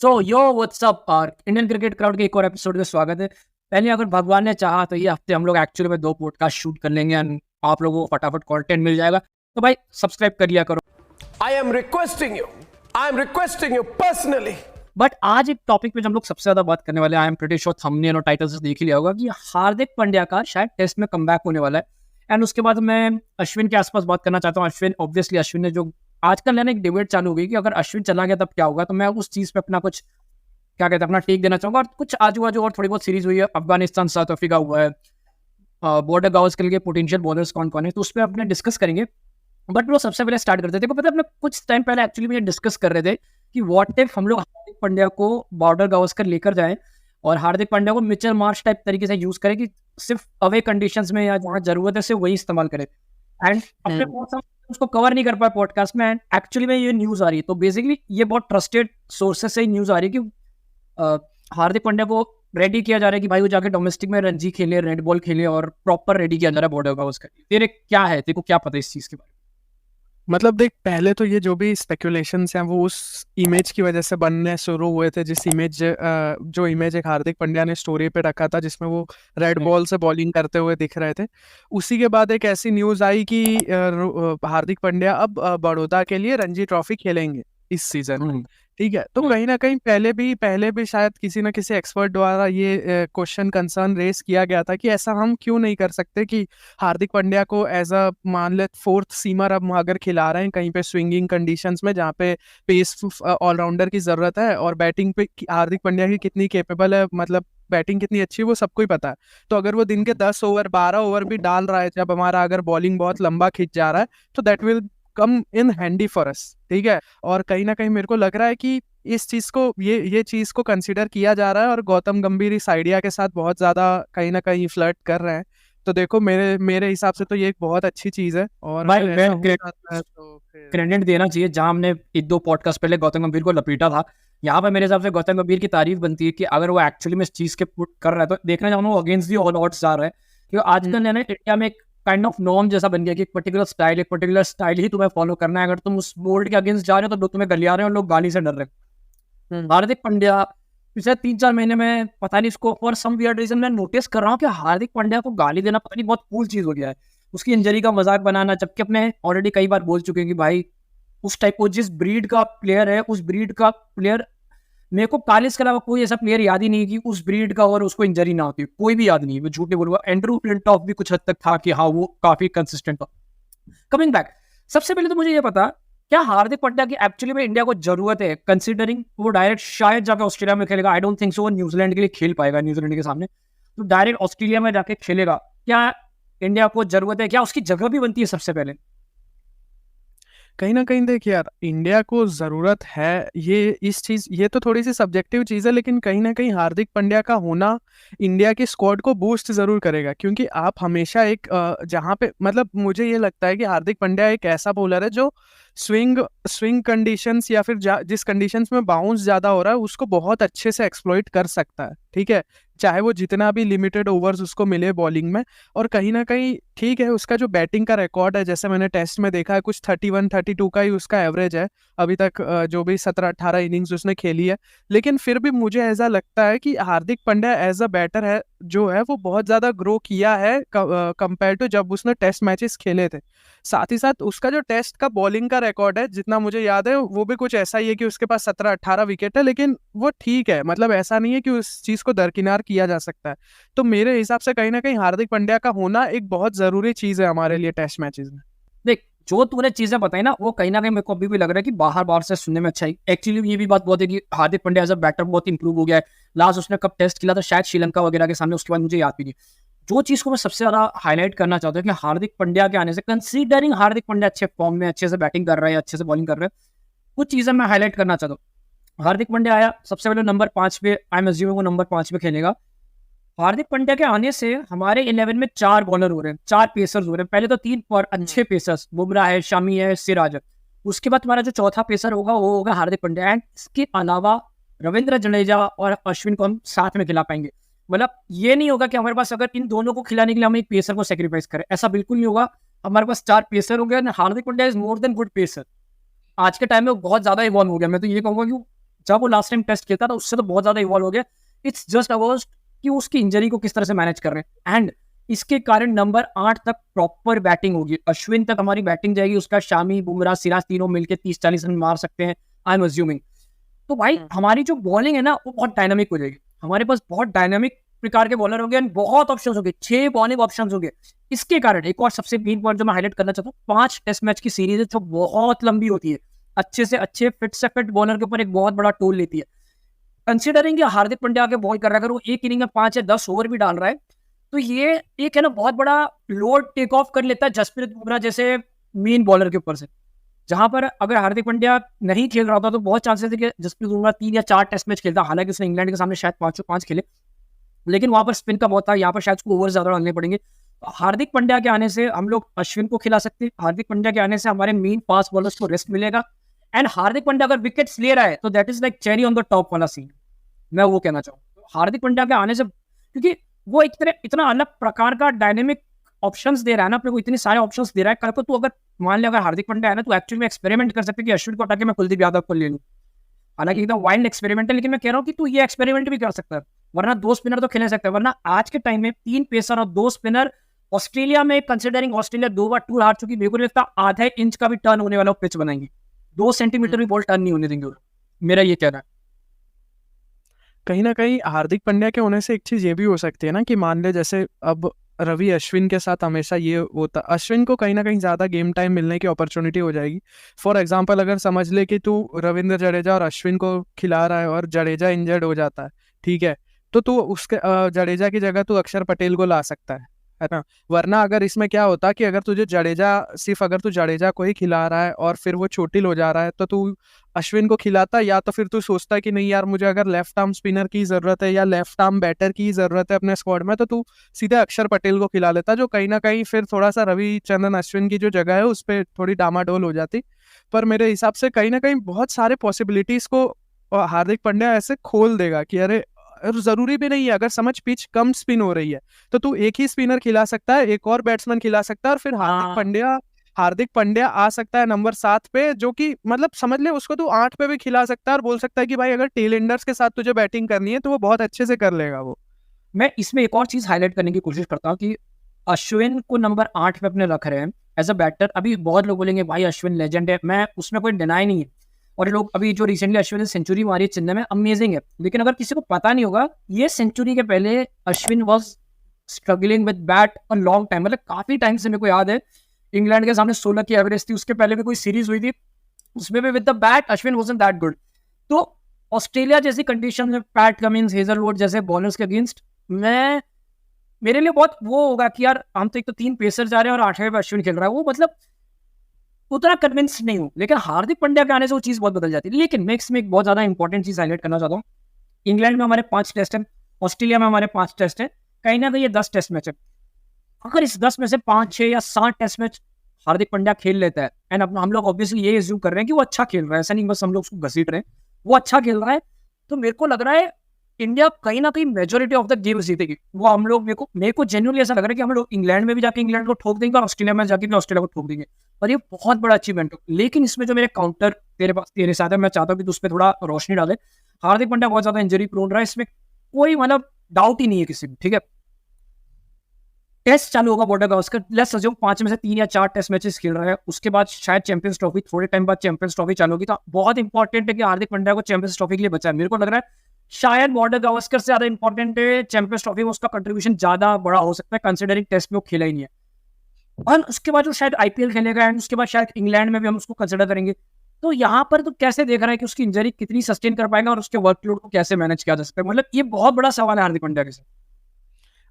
सो यो WhatsApp Indian cricket crowd के एक और एपिसोड में स्वागत है। पहले अगर भगवान ने चाहा तो ये हफ्ते हम लोग एक्चुअली में 2 पॉडकास्ट शूट कर लेंगे एंड आप लोगों को फटाफट कंटेंट मिल जाएगा। तो भाई सब्सक्राइब कर लिया करो। I am requesting you personally. But आज एक टॉपिक पे जो हम लोग सबसे ज्यादा बात करने वाले हैं, I am pretty sure thumbnail और टाइटल से देख ही लिया होगा कि हार्दिक पांड्या का शायद टेस्ट में कमबैक होने वाला है। एंड उसके बाद मैं अश्विन के आसपास बात करना चाहता हूँ। अश्विन ने जो आजकल एक डिबेट चालू हो गई कि अगर अश्विन चला गया तब क्या होगा, तो मैं उस चीज पे अपना कुछ क्या कहते हैं अपना टेक देना चाहूंगा। और कुछ आजू बाजू और थोड़ी बहुत सीरीज हुई है, अफगानिस्तान साउथ अफ्रीका हुआ है, बॉर्डर गावस्कर के पोटेंशियल बॉलर्स कौन कौन है, तो उस पर अपने डिस्कस करेंगे। बट वो सबसे पहले स्टार्ट करते थे, पता है अपने कुछ टाइम पहले एक्चुअली में डिस्कस कर रहे थे कि व्हाट इफ हम लोग हार्दिक पांड्या को बॉर्डर गावस्कर लेकर जाएं और हार्दिक पांड्या को मिचेल मार्श टाइप तरीके से यूज करें कि सिर्फ अवे कंडीशंस में या जहाँ जरूरत है सिर्फ वही इस्तेमाल करें। एंड अपने उसको कवर नहीं कर पाए पॉडकास्ट में। एंड एक्चुअली में ये न्यूज आ रही है, तो बेसिकली ये बहुत ट्रस्टेड सोर्सेस से न्यूज आ रही है कि हार्दिक पांड्या को रेडी किया जा रहा है कि भाई वो जाके डोमेस्टिक में रणजी खेले, रेड बॉल खेले और प्रॉपर रेडी किया जा रहा है बॉर्डर गावस्कर। तेरे क्या है, तेरे को क्या पता है इस चीज के बारे में? मतलब देख, पहले तो ये जो भी स्पेकुलेशंस हैं वो उस इमेज की वजह से बनने शुरू हुए थे, जो इमेज एक हार्दिक पांड्या ने स्टोरी पे रखा था जिसमें वो रेड बॉल से बॉलिंग करते हुए दिख रहे थे। उसी के बाद एक ऐसी न्यूज आई कि हार्दिक पांड्या अब बड़ौदा के लिए रणजी ट्रॉफी खेलेंगे इस सीजन। ठीक है, तो कहीं ना कहीं पहले भी शायद किसी ना किसी एक्सपर्ट द्वारा ये क्वेश्चन कंसर्न रेस किया गया था कि ऐसा हम क्यों नहीं कर सकते कि हार्दिक पांड्या को एज अ मान ले फोर्थ सीमर अब अगर खिला रहे हैं कहीं पे स्विंगिंग कंडीशंस में जहाँ पे पेस ऑलराउंडर की जरूरत है और बैटिंग पे हार्दिक पांड्या की कितनी केपेबल है, मतलब बैटिंग कितनी अच्छी है वो सबको ही पता है। तो अगर वो दिन के 10 ओवर 12 ओवर भी डाल रहा है, जब हमारा अगर बॉलिंग बहुत लंबा खिंच जा रहा है, तो that will come in handy for us. ठीक है, और कहीं ना कहीं मेरे को लग रहा है कि इस चीज को ये चीज को कंसीडर किया जा रहा है और गौतम गंभीर इस आइडिया के साथ बहुत ज्यादा कहीं ना कहीं फ्लर्ट कर रहे हैं। तो देखो, मेरे हिसाब से तो ये एक बहुत अच्छी चीज है। और भाई अगर मैं ऐसा हो जाता है तो फिर क्रेडिट देना चाहिए, जहां हमने एक दो पॉडकास्ट पहले गौतम गंभीर को लपेटा था, यहाँ पर मेरे हिसाब से गौतम गंभीर की तारीफ बनती है कि अगर वो एक्चुअली में इस चीज के पुट कर रहा है तो देखना चाहूंगा वो अगेंस्ट दी ऑल ऑड्स जा रहा है। क्योंकि आजकल है ना इंडिया में एक काइंड ऑफ नॉर्म जैसा बन गया कि एक पर्टिकुलर स्टाइल ही तुम्हें फॉलो करना है। अगर तुम उस बोल्ड के अगेंस्ट जा रहे हो तो लोग तुम्हें गलिया रहे हैं और लोग गाली से डर रहे हैं। हार्दिक पांड्या पिछले 3-4 महीने में पता नहीं इसको फॉर सम वियर्ड रीजन मैं नोटिस कर रहा हूँ कि हार्दिक पांड्या को गाली देना पता नहीं बहुत कूल चीज हो गया है। उसकी इंजरी का मजाक बनाना, जबकि अपने ऑलरेडी कई बार बोल चुके हैं कि भाई उस टाइप को जिस ब्रीड का प्लेयर है, उस ब्रीड का प्लेयर मेरे को कालिस के अलावा कोई ऐसा प्लेयर याद ही नहीं है कि उस ब्रीड का और उसको इंजरी ना होती, कोई भी याद नहीं है। मैं झूठ नहीं बोलूंगा, एंड्रू फ्लिंटॉफ भी कुछ हद तक था कि हाँ वो काफी कंसिस्टेंट था। कमिंग बैक, सबसे पहले तो मुझे ये पता, क्या हार्दिक पांड्या की एक्चुअली में इंडिया को जरूरत है, कंसीडरिंग वो डायरेक्ट शायद जाकर ऑस्ट्रेलिया में खेलेगा। आई डोंट थिंक सो वो न्यूजीलैंड के लिए खेल पाएगा न्यूजीलैंड के सामने, तो डायरेक्ट ऑस्ट्रेलिया में जाके खेलेगा। क्या इंडिया को जरूरत है, क्या उसकी जगह भी बनती है सबसे पहले? कहीं ना कहीं देख यार, इंडिया को जरूरत है ये तो थोड़ी सी सब्जेक्टिव चीज है, लेकिन कहीं ना कहीं हार्दिक पांड्या का होना इंडिया की स्क्वाड को बूस्ट जरूर करेगा। क्योंकि आप हमेशा जहाँ पे मतलब मुझे ये लगता है कि हार्दिक पांड्या एक ऐसा बॉलर है जो स्विंग कंडीशंस या फिर जिस कंडीशंस में बाउंस ज्यादा हो रहा है उसको बहुत अच्छे से एक्सप्लॉइट कर सकता है। ठीक है, चाहे वो जितना भी लिमिटेड ओवर्स उसको मिले बॉलिंग में। और कहीं ना कहीं ठीक है, उसका जो बैटिंग का रिकॉर्ड है, जैसे मैंने टेस्ट में देखा है, कुछ 31-32 का ही उसका एवरेज है अभी तक, जो भी 17-18 इनिंग्स उसने खेली है। लेकिन फिर भी मुझे ऐसा लगता है कि Hardik Pandya as a batter है जो है वो बहुत ज्यादा ग्रो किया है कंपेयर टू जब उसने टेस्ट मैचेस खेले थे। साथ ही साथ उसका जो टेस्ट का बॉलिंग का रिकॉर्ड है, जितना मुझे याद है, वो भी कुछ ऐसा ही है कि उसके पास 17-18 विकेट है। लेकिन वो ठीक है, मतलब ऐसा नहीं है कि उस चीज को दरकिनार किया जा सकता है। तो मेरे हिसाब से कहीं ना कहीं हार्दिक पांड्या का होना एक बहुत जरूरी चीज है हमारे लिए टेस्ट मैचेस में। देख, जो तूने चीजें बताई ना वो कहीं ना कहीं मेरे को अभी भी लग रहा है कि बाहर से सुनने में अच्छा है। एक्चुअली ये भी बात बहुत है कि Hardik Pandya as a batter बहुत इंप्रूव हो गया है। लास्ट उसने कब टेस्ट खेला था, शायद श्रीलंका वगैरह के सामने, उसके बाद मुझे याद भी नहीं। जो चीज को मैं सबसे ज्यादा हाईलाइट करना चाहता हूँ कि हार्दिक पांड्या के आने से, कंसीडरिंग हार्दिक पांड्या अच्छे फॉर्म में, अच्छे से बैटिंग कर रहा है, अच्छे से बॉलिंग कर रहा है, कुछ चीजें मैं हाईलाइट करना चाहता हूँ। हार्दिक पांड्या आया सबसे पहले नंबर 5 पे, आई एम अज्यूमिंग वो नंबर 5 पे खेलेगा। हार्दिक पांड्या के आने से हमारे 11 में 4 बॉलर हो रहे हैं, 4 पेसर्स हो रहे हैं। पहले तो 3 पर अच्छे पेसर्स, बुमराह है, शमी है, सिराज है। उसके बाद हमारा जो चौथा पेसर होगा वो होगा हार्दिक पांड्या। एंड इसके अलावा रविंद्र जडेजा और अश्विन को हम साथ में खिला पाएंगे। मतलब ये नहीं होगा कि हमारे पास अगर इन दोनों को खिलाने के लिए हम एक पेसर को सेक्रीफाइस करें, ऐसा बिल्कुल नहीं होगा। हमारे पास 4 पेसर होंगे। Hardik Pandya is more than good pacer. आज के टाइम में वो बहुत ज्यादा इवॉल्व हो गया। मैं तो ये कहूंगा कि जब वो लास्ट टाइम टेस्ट किया था उससे तो बहुत ज्यादा इवॉल्व हो गया। इट्स जस्ट अबाउट कि उसकी इंजरी को किस तरह से मैनेज कर रहे हैं, एंड इसके कारण नंबर 8 तक प्रॉपर बैटिंग होगी, अश्विन तक हमारी बैटिंग जाएगी, उसका शामी, बुमराह, सिराज तीनों मिलकर 30-40 रन मार सकते हैं, आई एम अज्यूमिंग। तो भाई हमारी जो बॉलिंग है ना वो बहुत डायनामिक हो जाएगी, हमारे पास बहुत डायनामिक प्रकार के बॉलर होंगे, बहुत ऑप्शंस होंगे, 6 बॉलिंग ऑप्शंस होंगे। इसके कारण एक और सबसे मेन पॉइंट जो मैं हाईलाइट करना चाहता हूँ, 5 टेस्ट मैच की सीरीज है जो बहुत लंबी होती है, अच्छे से अच्छे फिट से फिट बॉलर के ऊपर एक बहुत बड़ा टोल लेती है। कंसिडरिंग हार्दिक पांड्या आके बॉल कर रहा है, अगर वो एक इनिंग में 5 या 10 ओवर भी डाल रहा है तो ये एक है ना बहुत बड़ा लोड टेक ऑफ कर लेता है जसप्रीत बुमराह जैसे मेन बॉलर के ऊपर से। जहां पर अगर हार्दिक पांड्या नहीं खेल रहा होता तो बहुत चांसेस है कि जसप्रीत बुमराह 3 या 4 टेस्ट मैच खेलता, हालांकि उसने इंग्लैंड के सामने शायद 5 खेले, लेकिन वहां पर स्पिन का बहुत था, यहाँ पर शायद उसको ओवर ज्यादा डालने पड़ेंगे। तो हार्दिक पांड्या के आने से हम लोग अश्विन को खिला सकते हैं, हार्दिक पांड्या के आने से हमारे मेन फास्ट बॉलर्स को रेस्ट मिलेगा, एंड हार्दिक पांड्या अगर विकेट्स ले रहा है तो that is like cherry on the top वाला सीन, मैं वो कहना चाहूँ। हार्दिक पांड्या के आने से, क्योंकि वो एक तरह इतना अलग प्रकार का डायनेमिक ऑप्शंस दे रहा है ना अपने को, इतने सारे ऑप्शंस दे रहा है, कल को तू अगर मान ले अगर हार्दिक पांड्या है ना तो एक्चुअली में एक्सपेरिमेंट कर सकते कि अश्विन को हटा के मैं कुलदीप यादव को ले लूँ, हालांकि एकदम वाइल्ड एक्सपेरिमेंट है, लेकिन मैं कह रहा हूँ कि तू ये एक्सपेरिमेंट भी कर सकता है, वरना 2 स्पिनर तो खेल सकता है, वरना आज के टाइम में 3 पेसर और 2 स्पिनर ऑस्ट्रेलिया में, कंसिडरिंग ऑस्ट्रेलिया 2 बार टूर हार चुकी, मेरे को लगता है आधा इंच का भी टर्न होने वाला पिच बनाएंगे, 2 सेंटीमीटर भी बॉल टर्न नहीं होने देंगे, मेरा ये कहना है। कहीं ना कहीं हार्दिक पांड्या के होने से एक चीज ये भी हो सकती है ना कि मान ले जैसे अब रवि अश्विन के साथ हमेशा ये होता, अश्विन को कहीं ना कहीं ज्यादा गेम टाइम मिलने की अपॉर्चुनिटी हो जाएगी। फॉर एग्जांपल अगर समझ ले कि तू रविंद्र जडेजा और अश्विन को खिला रहा है और जडेजा इंजर्ड हो जाता है, ठीक है, तो तू उसके जडेजा की जगह तू अक्षर पटेल को ला सकता है ना। वरना अगर इसमें क्या होता कि अगर तुझे जडेजा, सिर्फ अगर तू जडेजा को ही खिला रहा है और फिर वो चोटिल हो जा रहा है तो तू अश्विन को खिलाता, या तो फिर तू सोचता कि नहीं यार मुझे अगर लेफ्ट आर्म स्पिनर की जरूरत है या लेफ्ट आर्म बैटर की जरूरत है अपने स्क्वाड में, तो तू सीधे अक्षर पटेल को खिला लेता, जो कहीं ना कहीं फिर थोड़ा सा रविचंद्रन अश्विन की जो जगह है उस पर थोड़ी डामाडोल हो जाती। पर मेरे हिसाब से कहीं ना कहीं बहुत सारे पॉसिबिलिटीज को हार्दिक पांड्या ऐसे खोल देगा कि अरे, और जरूरी भी नहीं है, अगर समझ पिच कम स्पिन हो रही है तो तू एक ही स्पिनर खिला सकता है, एक और बैट्समैन खिला सकता है, और फिर हार्दिक पांड्या आ सकता है नंबर 7 पे, जो कि मतलब समझ ले उसको तू 8 पे भी खिला सकता है और बोल सकता है कि भाई अगर टेल एंडर्स के साथ तुझे बैटिंग करनी है तो वो बहुत अच्छे से कर लेगा वो। मैं इसमें एक और चीज हाईलाइट करने की कोशिश करता हूँ कि अश्विन को नंबर 8 पे अपने रख रहे हैं एज अ बैटर। अभी बहुत लोग बोलेंगे भाई अश्विन लेजेंड है, मैं उसमें कोई डिनाई नहीं है, और लोग अभी जो रिसेंटली अश्विन ने सेंचुरी मारी है चेन्नई में, अमेजिंग है, लेकिन अगर किसी को पता नहीं होगा ये सेंचुरी के पहले Ashwin was struggling with bat a long time, मतलब काफी टाइम से। मेरे को याद है इंग्लैंड के सामने 16 की एवरेज थी, उसके पहले भी कोई सीरीज हुई थी उसमें भी with the bat Ashwin wasn't that good. तो ऑस्ट्रेलिया जैसी कंडीशन में पैट कमिंस, हेजलवुड जैसे बॉलर्स के अगेंस्ट मेरे लिए बहुत वो होगा कि यार हम तो एक तो 3 पेसर जा रहे हैं और 8वें पे अश्विन खेल रहा है, वो मतलब उतना कन्विंस नहीं हूँ। लेकिन हार्दिक पांड्या के आने से वो चीज़ बहुत बदल जाती है। लेकिन मैं इसमें एक बहुत ज़्यादा इंपॉर्टेंट चीज़ हाईलाइट करना चाहता हूँ, इंग्लैंड में हमारे 5 टेस्ट हैं, ऑस्ट्रेलिया में हमारे 5 टेस्ट हैं, कहीं ना कहीं ये 10 टेस्ट मैच है। अगर इस 10 में से 5, 6 या 7 टेस्ट मैच हार्दिक पांड्या खेल लेता है, एंड अब हम लोग ऑब्वियसली ये एज्यूम कर रहे हैं कि वो अच्छा खेल रहा है, ऐसा नहीं बस हम लोग उसको घसीट रहे हैं, वो अच्छा खेल रहा है, तो मेरे को लग रहा है इंडिया कहीं ना कहीं मेजोरिटी ऑफ द गेम जीतेगी। वो हम लोग मेरे को जेन्युइनली ऐसा लग रहा है कि हम लोग इंग्लैंड में भी जाके इंग्लैंड को ठोक देंगे और ऑस्ट्रेलिया में जाके भी ऑस्ट्रेलिया को ठोक देंगे, और ये बहुत बड़ा अचीवमेंट हो। लेकिन इसमें जो मेरे काउंटर तेरे साथ है, मैं चाहता हूँ कि तू उस पर थोड़ा रोशनी डाले। हार्दिक पांड्या बहुत ज्यादा इंजरी प्रोन रहा है, इसमें कोई मतलब डाउट ही नहीं है किसी भी, ठीक है। टेस्ट चालू होगा बॉर्डर गावस्कर, लेट्स अज्यूम 5 में से 3 या 4 टेस्ट मैचेस खेल रहा है, उसके बाद शायद चैंपियंस ट्रॉफी, थोड़े टाइम बाद चैंपियंस ट्रॉफी चालू होगी, तो बहुत इंपॉर्टेंट है कि हार्दिक पांड्या को चैंपियंस ट्रॉफी के लिए बचा है। मेरे को लग रहा है शायद बॉर्डर गावस्कर से ज्यादा इंपॉर्टेंट है चैंपियंस ट्रॉफी में, उसका कंट्रीब्यूशन ज्यादा बड़ा हो सकता है कंसिडरिंग टेस्ट में वो खेला ही नहीं है, और उसके बाद वो शायद आईपीएल खेलेगा, एंड उसके बाद शायद इंग्लैंड में भी हम उसको कंसिडर करेंगे। तो यहाँ पर तो कैसे देख रहा है कि उसकी इंजरी कितनी सस्टेन कर पाएगा और उसके वर्कलोड को कैसे मैनेज किया जा सकता है, मतलब ये बहुत बड़ा सवाल है हार्दिक पांड्या के साथ।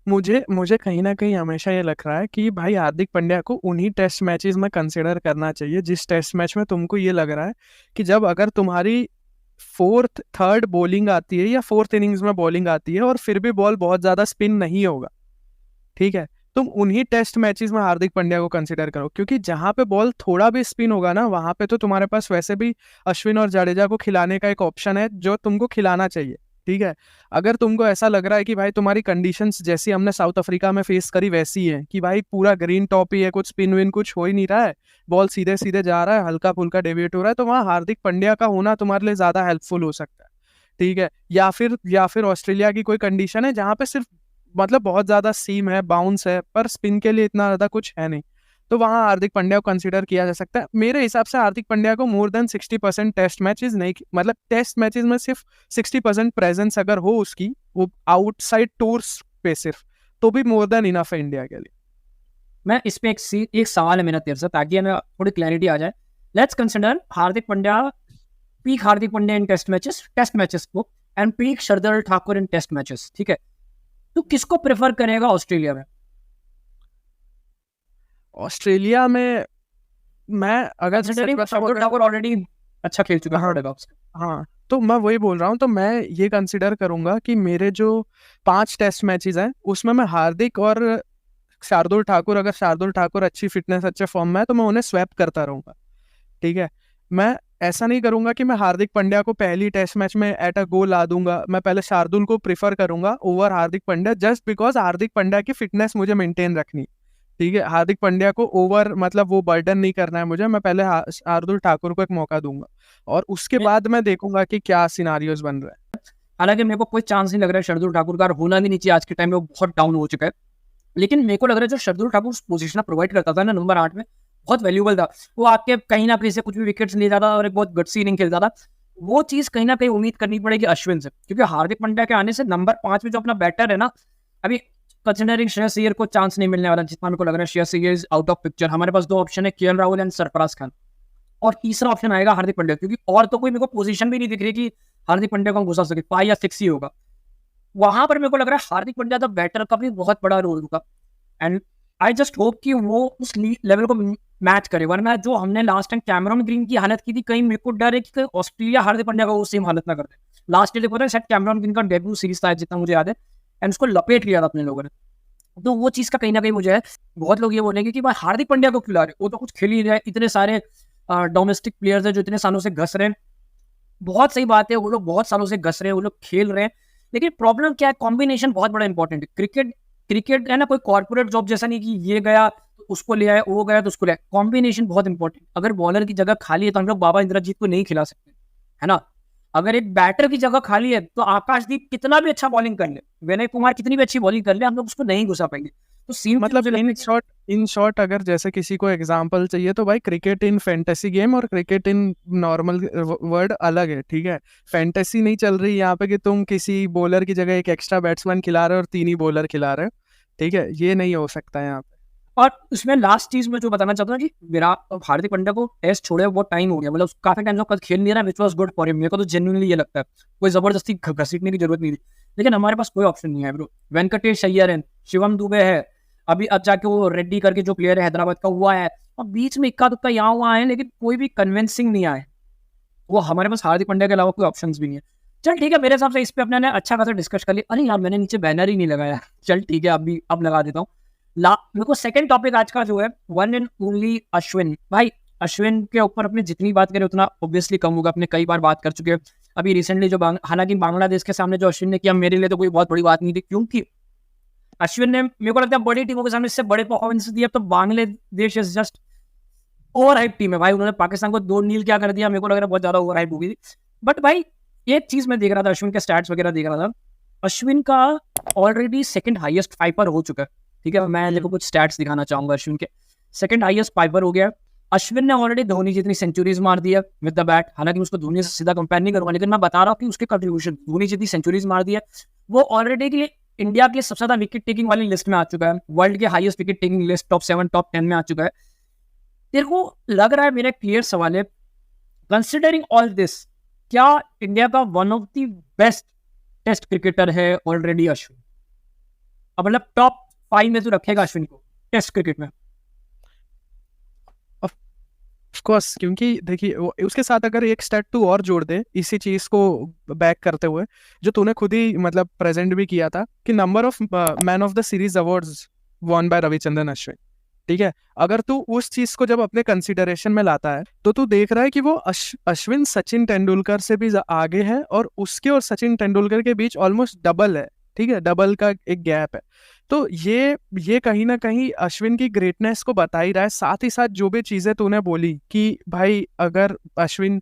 मुझे कहीं ना कहीं हमेशा ये लग रहा है कि भाई हार्दिक पांड्या को उन्हीं टेस्ट मैचेस में कंसिडर करना चाहिए जिस टेस्ट मैच में तुमको ये लग रहा है कि जब अगर तुम्हारी 4th 3rd बॉलिंग आती है या 4th इनिंग्स में बॉलिंग आती है और फिर भी बॉल बहुत ज्यादा स्पिन नहीं होगा, ठीक है, तुम उन्हीं टेस्ट मैचेस में हार्दिक पांड्या को कंसिडर करो, क्योंकि जहां पे बॉल थोड़ा भी स्पिन होगा ना वहां पे तो तुम्हारे पास वैसे भी अश्विन और जडेजा को खिलाने का एक ऑप्शन है जो तुमको खिलाना चाहिए, ठीक है। अगर तुमको ऐसा लग रहा है कि भाई तुम्हारी कंडीशंस जैसी हमने साउथ अफ्रीका में फेस करी वैसी है कि भाई पूरा ग्रीन टॉप ही है, कुछ स्पिन विन कुछ हो ही नहीं रहा है, बॉल सीधे सीधे जा रहा है, हल्का फुल्का डेविएट हो रहा है, तो वहाँ हार्दिक पांड्या का होना तुम्हारे लिए ज्यादा हेल्पफुल हो सकता है। ठीक है, या फिर ऑस्ट्रेलिया की कोई कंडीशन है जहाँ पे सिर्फ मतलब बहुत ज्यादा सीम है, बाउंस है, पर स्पिन के लिए इतना ज्यादा कुछ है नहीं, तो वहाँ हार्दिक पांड्या को कंसीडर किया जा सकता है। मेरे हिसाब से हार्दिक पांड्या को मोर देन 60% टेस्ट मैचेस नहीं, मतलब टेस्ट मैचेस में सिर्फ 60% प्रेजेंस अगर हो उसकी, वो आउटसाइड टूर्स पे सिर्फ, तो भी मोर देन इनफ है इंडिया के लिए। मैं इस पे एक सवाल है मेरा तेरे से, ताकि हमें थोड़ी क्लैरिटी आ जाए। Let's consider Hardik Pandya, peak Hardik Pandya in test matches को, and peak Shardul Thakur in test matches, ठीक है, तो किसको प्रेफर करेगा ऑस्ट्रेलिया में? ऑस्ट्रेलिया में मैं अगर कंसिडरिंग शार्दुल ठाकुर ऑलरेडी अच्छा खेल चुका है। हाँ, तो मैं वही बोल रहा हूँ, तो मैं ये कंसिडर करूंगा कि मेरे जो 5 टेस्ट मैचेस हैं उसमें मैं हार्दिक और शार्दुल ठाकुर, अगर शार्दुल ठाकुर अच्छी फिटनेस, अच्छे फॉर्म में है, तो मैं उन्हें स्वैप करता रहूंगा, ठीक है। मैं ऐसा नहीं करूंगा कि मैं हार्दिक पांड्या को पहली टेस्ट मैच में एट अ गोल ला दूंगा, मैं पहले शार्दुल को प्रीफर करूंगा over Hardik Pandya, just because Hardik Pandya की फिटनेस मुझे मेंटेन रखनी, ठीक है। हार्दिक पांड्या को ओवर मतलब वो बर्डन नहीं करना है मुझे, मैं पहले शार्दुल ठाकुर को एक मौका दूंगा और उसके बाद मैं देखूंगा कि क्या सिनारियोज बन रहा है। हालांकि मेरे को कोई चांस नहीं लग रहा है शार्दुल ठाकुर का, होना भी नहीं चाहिए आज के टाइम में, वो बहुत डाउन हो चुका है। लेकिन मेरे को लग रहा है जो शार्दुल ठाकुर पोजीशन प्रोवाइड करता था ना नंबर 8 में, बहुत वैल्यूबल था। वो आपके कहीं ना कहीं से कुछ भी विकेट्स ले जाता और एक बहुत गट्सी इनिंग खेलता था। वो चीज कहीं ना कहीं उम्मीद करनी पड़ेगी अश्विन से, क्योंकि हार्दिक पांड्या के आने से नंबर 5 में जो अपना बैटर है ना, अभी कंसिडरिंग श्रेयस अय्यर को चांस नहीं मिलने वाला, जितना मेरे को लग रहा है Shreyas Iyer is out of picture. हमारे पास 2 ऑप्शन है, केएल राहुल एंड सरफराज खान, और तीसरा ऑप्शन आएगा हार्दिक पांड्या, क्योंकि और तो कोई मेरे को पोजीशन भी नहीं दिख रही कि हार्दिक पांड्या को हम घुसा सके। 5 या 6 ही होगा वहां पर। मेरे को लग रहा है हार्दिक पांड्या द बैटर का भी बहुत बड़ा रोल होगा, एंड आई जस्ट होप कि वो उस लेवल को मैच करे, वरना जो हमने लास्ट टाइम कैमरन ग्रीन की हालत की थी, कहीं मेरे को डर है कि ऑस्ट्रेलिया हार्दिक पांड्या का वो सेम हालत ना कर दे। लास्ट ईयर पता है शायद कैमरन ग्रीन का डेब्यू सीरीज था जितना मुझे याद है, एंड उसको लपेट लिया था अपने लोगों ने। तो वो चीज का कहीं ना कहीं मुझे है, बहुत लोग ये बोलेंगे कि भाई हार्दिक पांड्या को खिला रहे, वो तो कुछ खेल ही रहा है, इतने सारे डोमेस्टिक प्लेयर्स है जो इतने सालों से घस रहे हैं। बहुत सही बात है, वो लोग बहुत सालों से घस रहे हैं, वो लोग खेल रहे हैं, लेकिन प्रॉब्लम क्या है, कॉम्बिनेशन बहुत बड़ा इंपॉर्टेंट है। क्रिकेट है ना, कोई कॉर्पोरेट जॉब जैसा नहीं कि ये गया तो उसको ले आया, वो गया तो उसको ले आया। कॉम्बिनेशन बहुत इंपॉर्टेंट। अगर बॉलर की जगह खाली है तो हम लोग बाबा इंद्रजीत को नहीं खिला सकते, है ना। अगर एक बैटर की जगह खाली है तो आकाशदीप कितना भी अच्छा बॉलिंग कर ले, विनय कुमार कितनी भी अच्छी बॉलिंग कर ले, हम लोग उसको नहीं घुसा पाएंगे। तो सीन मतलब इन शॉर्ट अगर जैसे किसी को एग्जांपल चाहिए तो भाई क्रिकेट इन फैंटेसी गेम और क्रिकेट इन नॉर्मल वर्ड अलग है, ठीक है। फैंटेसी नहीं चल रही यहाँ पे कि तुम किसी बॉलर की जगह एक एक्स्ट्रा बैट्समैन खिला रहे हो और 3 ही बॉलर खिला रहे हो, ठीक है, ये नहीं हो सकता है यहाँ पे। और उसमें लास्ट चीज मैं जो बताना चाहता हूँ कि विराट हार्दिक पांड्या को टेस्ट छोड़े बहुत टाइम हो गया, मतलब काफी टाइम से खेल नहीं रहा, which was good for him. मेरे को तो जेन्युइनली ये लगता है, कोई जबरदस्ती घसीटने की जरूरत नहीं थी, लेकिन हमारे पास कोई ऑप्शन नहीं है ब्रो। वेंकटेश अय्यर है, शिवम दुबे है, अभी अब जाके वो रेड्डी करके जो प्लेयर है हैदराबाद का हुआ है, और बीच में इक्का दुक्का यहाँ हुआ है, लेकिन कोई भी कन्विंसिंग नहीं आए। वो हमारे पास हार्दिक पांड्या के अलावा कोई ऑप्शन भी नहीं है। चल ठीक है, मेरे हिसाब से इस पे अपने ने अच्छा खासा डिस्कस कर लिया। अरे यार मैंने नीचे बैनर ही नहीं लगाया, चल ठीक है अब लगा देता हूँ। मेरे को सेकंड टॉपिक आज का जो है, वन एंड ओनली अश्विन। भाई अश्विन के ऊपर अपने जितनी बात करें उतना ऑब्वियसली कम होगा, अपने कई बार बात कर चुके हैं। अभी रिसेंटली जो हालांकि बांग्लादेश के सामने जो अश्विन ने किया, मेरे लिए तो कोई बहुत बड़ी बात नहीं थी, क्योंकि अश्विन ने मेरे को लगता है बड़ी टीमों के सामने इससे बड़े परफॉर्मेंस दिया। तो Bangladesh is just over hype team है भाई, उन्होंने पाकिस्तान को 2-0 क्या कर दिया, मेरे को लग रहा है बहुत ज्यादा ओवर हाइप होगी। बट भाई एक चीज मैं देख रहा था, अश्विन के स्टैट्स वगैरह देख रहा था, अश्विन का ऑलरेडी सेकंड हाईएस्ट फाइपर हो चुका है, ठीक है। मैं देखो कुछ स्टैट्स दिखाना चाहूंगा अश्विन के। सेकंड हाईएस्ट फाइपर हो गया अश्विन ने, ऑलरेडी धोनी जितनी सेंचुरीज मार दी है विद द बैट। हालांकि उसको धोनी से सीधा कंपेयर नहीं करूंगा, लेकिन मैं बता रहा हूँ कि उसके कंट्रीब्यूशन, धोनी जितनी सेंचुरीज मार दी है, वो ऑलरेडी के लिए इंडिया के सबसे ज्यादा विकेट टेकिंग वाली लिस्ट में आ चुका है, वर्ल्ड के highest wicket taking list top 7 top 10 में आ चुका है। तेरे को लग रहा है, मेरा क्लियर सवाल है, कंसिडरिंग ऑल दिस, क्या इंडिया का one of the best test cricketer है ऑलरेडी अश्विन? अब मतलब टॉप 5 में तो रखेगा अश्विन को टेस्ट क्रिकेट में? ऑफ कोर्स, क्योंकि देखिए उसके साथ अगर एक स्टैट तू और जोड़ दे इसी चीज को बैक करते हुए, जो तूने खुद ही मतलब प्रेजेंट भी किया था, कि number of man of the series awards won by Ravichandran Ashwin, ठीक है। अगर तू उस चीज को जब अपने कंसिडरेशन में लाता है तो तू देख रहा है कि वो अश्विन सचिन तेंदुलकर से भी आगे है, और उसके और सचिन तेंदुलकर के बीच ऑलमोस्ट डबल है, ठीक है, डबल का एक गैप है। तो ये कहीं ना कहीं अश्विन की ग्रेटनेस को बता ही रहा है। साथ ही साथ जो भी चीजें तूने बोली कि भाई अगर अश्विन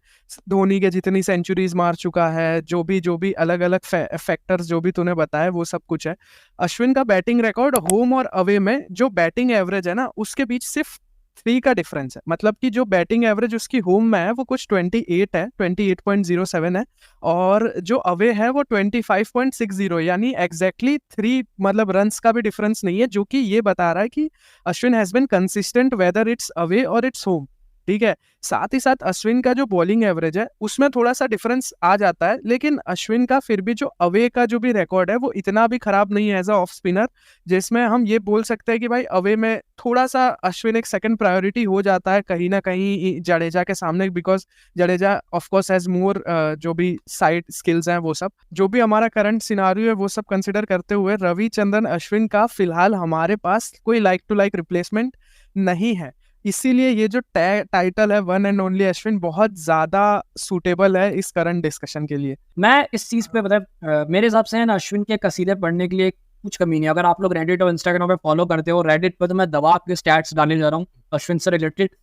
धोनी के जितनी सेंचुरीज मार चुका है, जो भी अलग अलग फैक्टर्स जो भी तूने बताया वो सब कुछ है। अश्विन का बैटिंग रिकॉर्ड होम और अवे में जो बैटिंग एवरेज है ना, उसके बीच सिर्फ 3 का डिफरेंस है। मतलब कि जो बैटिंग एवरेज उसकी होम में है वो कुछ 28 है, 28.07 है, और जो अवे है वो 25.60, यानी एग्जैक्टली 3 मतलब रन्स का भी डिफरेंस नहीं है, जो कि ये बता रहा है कि Ashwin has been consistent whether it's away और इट्स होम। ठीक है, साथ ही साथ अश्विन का जो बॉलिंग एवरेज है उसमें थोड़ा सा डिफरेंस आ जाता है, लेकिन अश्विन का फिर भी जो अवे का जो भी रिकॉर्ड है वो इतना भी खराब नहीं है एज अ ऑफ स्पिनर, जिसमें हम ये बोल सकते हैं कि भाई अवे में थोड़ा सा अश्विन एक सेकंड प्रायोरिटी हो जाता है कहीं ना कहीं जडेजा के सामने, because Jadeja of course has more जो भी साइड स्किल्स हैं वो सब। जो भी हमारा करंट सिनारियो है वो सब कंसिडर करते हुए रविचंद्रन अश्विन का फिलहाल हमारे पास कोई लाइक टू लाइक रिप्लेसमेंट नहीं है। इसीलिए ये जो टाइटल है वन एंड ओनली अश्विन बहुत ज्यादा सूटेबल है इस करंट डिस्कशन के लिए। मैं इस चीज पे मतलब मेरे हिसाब से ना अश्विन के कसीदे पढ़ने के लिए कुछ कमी नहीं है। अगर आप लोग रेडिट और इंस्टाग्राम पे फॉलो करते हो, रेडिट पे तो मैं दबा के स्टैट्स डालने जा रहा हूँ अश्विन से रिलेटेड।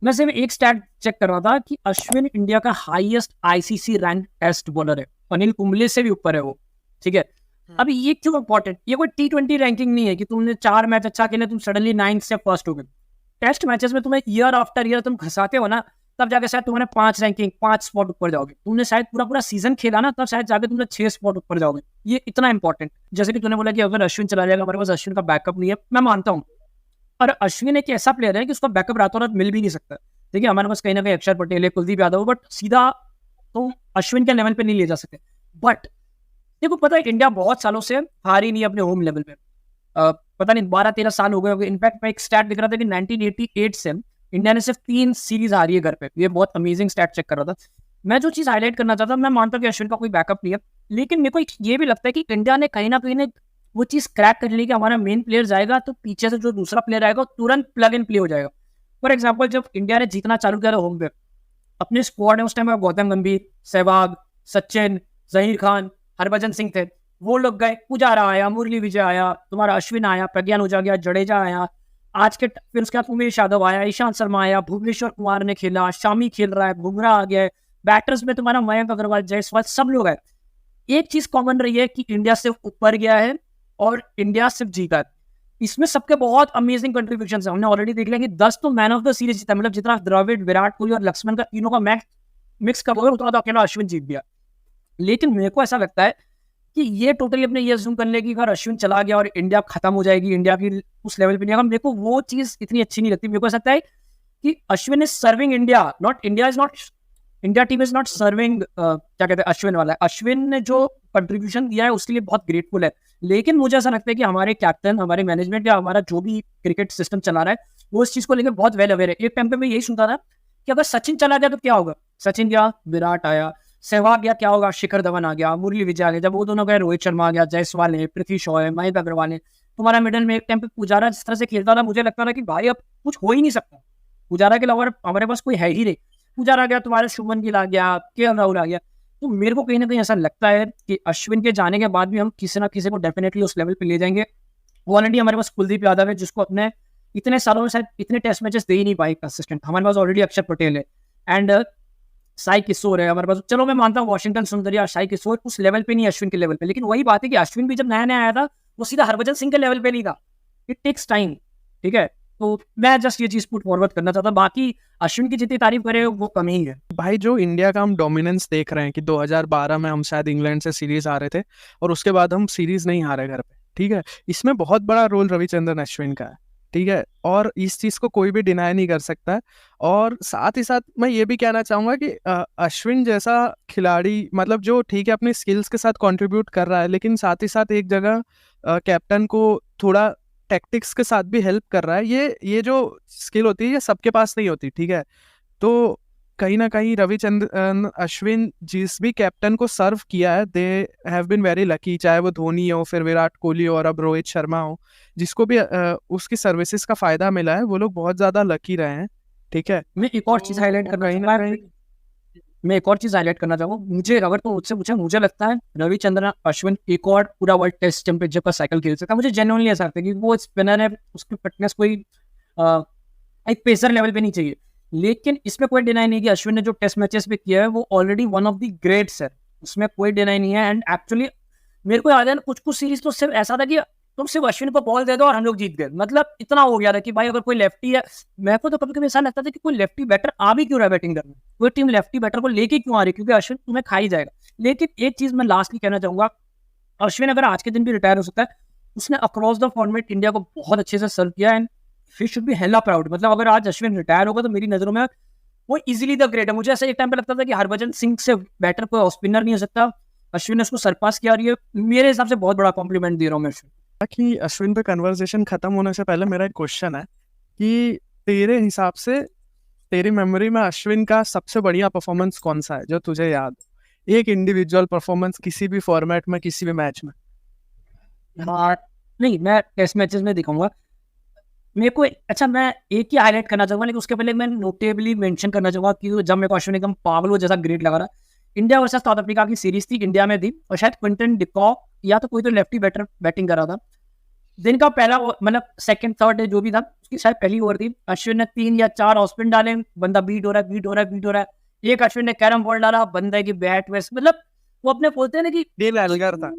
मैं सिर्फ एक स्टैट चेक कर रहा था कि अश्विन इंडिया का highest ICC rank test bowler है, अनिल कुंबले से भी ऊपर है वो। ठीक है, अभी ये क्यों इंपॉर्टेंट, ये कोई T20 रैंकिंग नहीं है कि तुमने 4 मैच अच्छा खेले तुम सडनली 9 से फर्स्ट हो गए। टेस्ट मैचेस में तुम्हें ईयर आफ्टर ईयर तुम घसाते हो ना, तब जाके शायद तुम्हारे 5 स्पॉट ऊपर जाओगे। तुमने शायद पूरा सीजन खेला ना, तब शायद जाके तुमने 6 स्पॉट ऊपर जाओगे। ये इतना इंपॉर्टेंट, जैसे कि तूने बोला कि अगर अश्विन चला जाएगा हमारे पास अश्विन का बैकअप नहीं है, मैं मानता हूँ। और अश्विन एक ऐसा प्लेयर है कि उसका बैकअप रातों रात मिल भी नहीं सकता। देखिए हमारे पास कहीं ना कहीं अक्षर पटेल है, कुलदीप यादव, बट सीधा तो अश्विन के लेवल पे नहीं ले जा सकते। बट देखो पता है इंडिया बहुत सालों से हारी नहीं अपने होम लेवल पे। पता नहीं 12-13 साल हो गए होंगे। इनफैक्ट मैं एक स्टैट दिख रहा था कि 1988 से इंडिया ने सिर्फ 3 सीरीज हारी है घर पे। ये बहुत अमेजिंग स्टैट चेक कर रहा था। मैं जो चीज हाईलाइट करना चाहता हूँ, मैं मानता हूँ कि अश्विन का कोई बैकअप नहीं है, लेकिन मेरे को ये भी लगता है कि इंडिया ने कहीं ना कहीं वो चीज क्रैक कर ली कि हमारा मेन प्लेयर जाएगा तो पीछे से जो दूसरा प्लेयर आएगा तुरंत प्लग एंड प्ले हो जाएगा। फॉर एग्जाम्पल जब इंडिया ने जीतना चालू किया था होम पे, अपने स्क्वाड में उस टाइम गौतम गंभीर, सहवाग, सचिन, जहीर खान, हरभजन सिंह थे, वो लोग गए। पुजारा आया, मुरली विजय आया, तुम्हारा अश्विन आया, प्रज्ञान ओझा गया, जडेजा आया, आज के फिर उसके बाद उमेश यादव आया, ईशांत शर्मा आया, भुवनेश्वर कुमार ने खेला, शामी खेल रहा है, बुमराह आ गया है, बैटर्स में तुम्हारा मयंक अग्रवाल, जायसवाल, सब लोग आए। एक चीज कॉमन रही है कि इंडिया सिर्फ ऊपर गया है और इंडिया सिर्फ जीता है। इसमें सबके बहुत अमेजिंग कंट्रीब्यूशन है। हमने ऑलरेडी देख लिया कि 10 तो मैन ऑफ द सीरीज जीता, मतलब जितना द्रविड़, विराट कोहली और लक्ष्मण का तीनों का मैच मिक्स करोगे उतना तो अकेला अश्विन जीत गया। लेकिन मेरे को ऐसा लगता है कि ये टोटली अपने ये अज्यूम कर ले कि अगर अश्विन चला गया और इंडिया खत्म हो जाएगी, इंडिया की उस लेवल पे नहीं आएगा, मेरे को वो चीज इतनी अच्छी नहीं लगती। मेरे को ऐसा लगता है कि Ashwin is serving India, not India is not, India team is not serving क्या कहते हैं अश्विन वाला है। अश्विन ने जो कंट्रीब्यूशन दिया है उसके लिए बहुत ग्रेटफुल है। लेकिन मुझे ऐसा लगता है कि हमारे कैप्टन, हमारे मैनेजमेंट या हमारा जो भी क्रिकेट सिस्टम चला रहा है वो इस चीज को लेकर बहुत वेल अवेयर है। एक टाइम पे मैं यही सुनता था कि अगर सचिन चला गया तो क्या होगा, सचिन गया, विराट आया, सहवाग गया, क्या होगा, शिखर धवन आ गया, मुरली विजय आ गया। जब वो दोनों गए, रोहित शर्मा आ गया, जायसवाल है, पृथ्वी शॉ है, मयंक अग्रवाल है। तुम्हारा मिडल में एक टाइम पे पुजारा जिस तरह से खेलता था, मुझे लगता था कि भाई अब कुछ हो ही नहीं सकता, पुजारा के अलावा हमारे पास कोई है ही नहीं। पुजारा आ गया, तुम्हारे शुभमन गिल आ गया, के राहुल आ गया। तो मेरे को कहीं ना कहीं ऐसा लगता है कि अश्विन के जाने के बाद भी हम किसी ना किसी को डेफिनेटली उस लेवल पे ले जाएंगे। ऑलरेडी हमारे पास कुलदीप यादव है जिसको अपने इतने सालों में शायद इतने टेस्ट मैचेस दे ही नहीं पाए कंसिस्टेंट। हमारे पास ऑलरेडी अक्षर पटेल है एंड साई किशोर है हमारे पास। चलो मैं मानता हूँ वॉशिंगटन सुंदरिया, साई किशोर उस लेवल पे नहीं, अश्विन के लेवल पे। लेकिन वही बात है कि अश्विन भी जब नया नया आया था वो सीधा हरभजन सिंह के लेवल पे नहीं था। इट टेक्स टाइम, ठीक है। तो मैं जस्ट ये चीज पुट फॉरवर्ड करना चाहता हूँ। बाकी अश्विन की जितनी तारीफ करे वो कम ही है। भाई जो इंडिया का हम डोमिनेंस देख रहे हैं कि 2012 में हम शायद इंग्लैंड से सीरीज हारे थे और उसके बाद हम सीरीज नहीं हारे घर पे, ठीक है। इसमें बहुत बड़ा रोल रविचंद्रन अश्विन का है, ठीक है, और इस चीज को कोई भी डिनाई नहीं कर सकता है। और साथ ही साथ मैं ये भी कहना चाहूंगा कि अश्विन जैसा खिलाड़ी मतलब जो ठीक है अपने स्किल्स के साथ कंट्रीब्यूट कर रहा है, लेकिन साथ ही साथ एक जगह कैप्टन को थोड़ा टैक्टिक्स के साथ भी हेल्प कर रहा है। ये जो स्किल होती है ये सबके पास नहीं होती, ठीक है। तो कहीं ना कहीं रविचंद्रन अश्विन जिस भी कैप्टन को सर्व किया है, they have been very lucky, चाहे वो धोनी हो, फिर विराट कोहली हो और अब रोहित शर्मा हो, जिसको भी उसकी सर्विसेज का फायदा मिला है वो लोग बहुत ज्यादा लकी रहे हैं, ठीक है। मैं एक और चीज हाईलाइट करना मैं एक और चीज हाईलाइट करना चाहूंगा, मुझे अगर तो मुझसे पूछे, मुझे लगता है रविचंद्रन अश्विन एक और पूरा वर्ल्ड टेस्ट चैंपियनशिप का साइकिल खेल सकता है। मुझे जेन्युइनली ऐसा लगता है कि वो स्पिनर है, उसकी फिटनेस कोई एक पेसर लेवल पे नहीं चाहिए, लेकिन इसमें कोई डिनाई नहीं कि अश्विन ने जो टेस्ट मैचेस पे किया है वो already one of the greats है, उसमें कोई डिनाई नहीं है। एंड एक्चुअली मेरे को याद है कुछ कुछ सीरीज तो सिर्फ ऐसा था कि तुम सिर्फ अश्विन को बॉल दे दो और हम लोग जीत गए, मतलब इतना हो गया था कि भाई अगर कोई लेफ्टी है, मेरे को तो कभी कभी ऐसा लगता था कि कोई लेफ्टी बैटर आ भी क्यों रहा है बैटिंग करने, कोई टीम लेफ्टी बैटर को लेके क्यों आ रही है, क्योंकि अश्विन तुम्हें खा ही जाएगा। लेकिन एक चीज मैं लास्टली कहना चाहूंगा, अश्विन अगर आज के दिन भी रिटायर हो सकता है, उसने अक्रॉस द फॉर्मेट इंडिया को बहुत अच्छे से सर्व किया and he should be hella proud. मतलब अगर आज अश्विन रिटायर होगा तो मेरी नजरों में वो इजीली द ग्रेट है। मुझे ऐसा एक टाइम पे लगता था कि हरभजन सिंह से बेटर कोई स्पिनर नहीं हो सकता, अश्विन ने उसको सरपास किया और ये मेरे हिसाब से बहुत बड़ा कॉम्प्लीमेंट दे रहा हूँ मैं अश्विन। कि अश्विन पे कन्वर्सेशन खत्म होने से पहले मेरा एक क्वेश्चन है कि तेरे हिसाब से, तेरी मेमोरी में अश्विन का सबसे बढ़िया परफॉर्मेंस कौन सा है जो तुझे याद, एक इंडिविजुअल परफॉर्मेंस किसी भी फॉर्मेट में, किसी भी मैच में? हाँ, नहीं मैं टेस्ट मैचेस में दिखाऊंगा मेरे को। अच्छा, मैं एक ही हाईलाइट करना चाहूंगा, लेकिन उसके पहले मैं नोटेबली मेंशन करना चाहूंगा कि जब मेरे को अश्विन एकदम पागल हो जैसा ग्रेट लगा रहा, इंडिया वर्सेस साउथ अफ्रीका की सीरीज थी, इंडिया में थी और शायद क्विंटन डिकॉक या तो कोई तो लेफ्टी बैटर बैटिंग कर रहा था। दिन का पहला मतलब सेकंड थर्ड डे जो भी था, उसकी शायद पहली ओवर थी, अश्विन ने 3 या 4 ऑफ स्पिन डाले, बंदा बीट हो रहा है। एक अश्विन ने कैरम बॉल डाला, बंदे की बैट वेस्ट, मतलब वो अपने बोलते हैं ना कि डीन एल्गर था।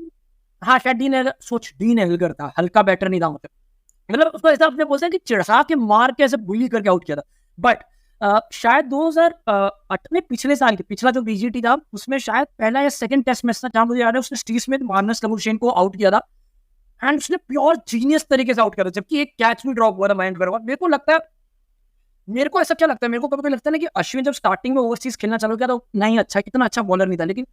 हाँ शायद डीन एल्गर था, हल्का बैटर नहीं था, मतलब उसको ऐसा अपने बोलते हैं कि चिढ़ा के मार के ऐसे बुली करके आउट किया था। बट शायद 2008 में पिछला जो बीजीटी था उसमें शायद पहला या सेकंड टेस्ट मैच था जहां मुझे याद है उसने स्टीव स्मिथ, मार्नस लबुशेन को आउट किया था एंड उसने प्योर जीनियस तरीके से आउट किया था, जबकि एक कैच भी ड्रॉप हुआ था माइंड पर। मेरे को लगता है, मेरे को ऐसा क्या लगता है, मेरे को कभी लगता है ना कि अश्विन जब स्टार्टिंग में ओवरसीज खेलना चालू किया तो नहीं अच्छा, इतना अच्छा बॉलर नहीं था, लेकिन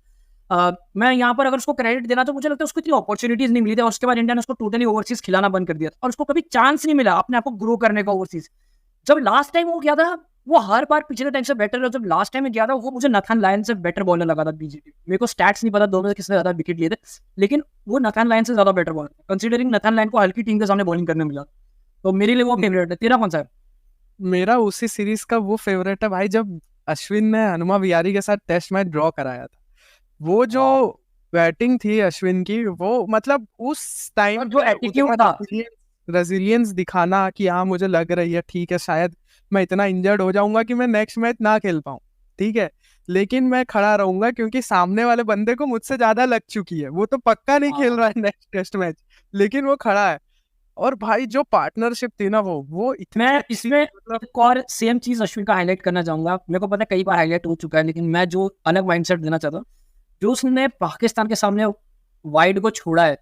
मैं यहाँ पर अगर उसको क्रेडिट देना तो मुझे लगता है उसको इतनी अपॉर्चुनिटीज नहीं मिली थी और उसके बाद इंडिया ने उसको टोटली ओवरसीज खिलाना बंद कर दिया था और उसको कभी चांस नहीं मिला अपने आप को ग्रो करने का ओवरसीज। जब लास्ट टाइम वो गया था वो हर बार पिछले टाइम से बेटर है, जब लास्ट टाइम में गया था वो मुझे नथन लायन से बेटर बॉलर लगा था बीजीटी। मेरे को स्टैट्स नहीं पता दोनों में किसने ज्यादा विकेट लिए थे, लेकिन वो नथन लायन से ज्यादा बेटर बॉलर था, कंसीडरिंग नथन लायन को हल्की टीम के सामने बॉलिंग करने मिला। तो मेरे लिए वो फेवरेट है। तेरा कौन सा है? मेरा उसी सीरीज का वो फेवरेट है भाई, जब अश्विन ने हनुमा विहारी के साथ टेस्ट मैच ड्रॉ कराया था। वो जो बैटिंग थी अश्विन की, वो मतलब उस टाइम जो एटीट्यूड था, रेजिलियंस दिखाना कि हाँ मुझे लग रही है ठीक है शायद मैं इतना इंजर्ड हो जाऊंगा कि मैं नेक्स्ट मैच ना खेल पाऊं, ठीक है, लेकिन मैं खड़ा रहूंगा क्योंकि सामने वाले बंदे को मुझसे ज्यादा लग चुकी है, वो तो पक्का नहीं खेल रहा है नेक्स्ट टेस्ट मैच, लेकिन वो खड़ा है। और भाई जो पार्टनरशिप थी ना वो इतनी मैं इसमें एक और सेम चीज अश्विन का हाईलाइट करना चाहूंगा। मेरे को पता है कई बार हाईलाइट हो चुका है, लेकिन मैं जो अलग माइंडसेट देना चाहता हूँ, जो उसने पाकिस्तान के सामने वाइड को छोड़ा है,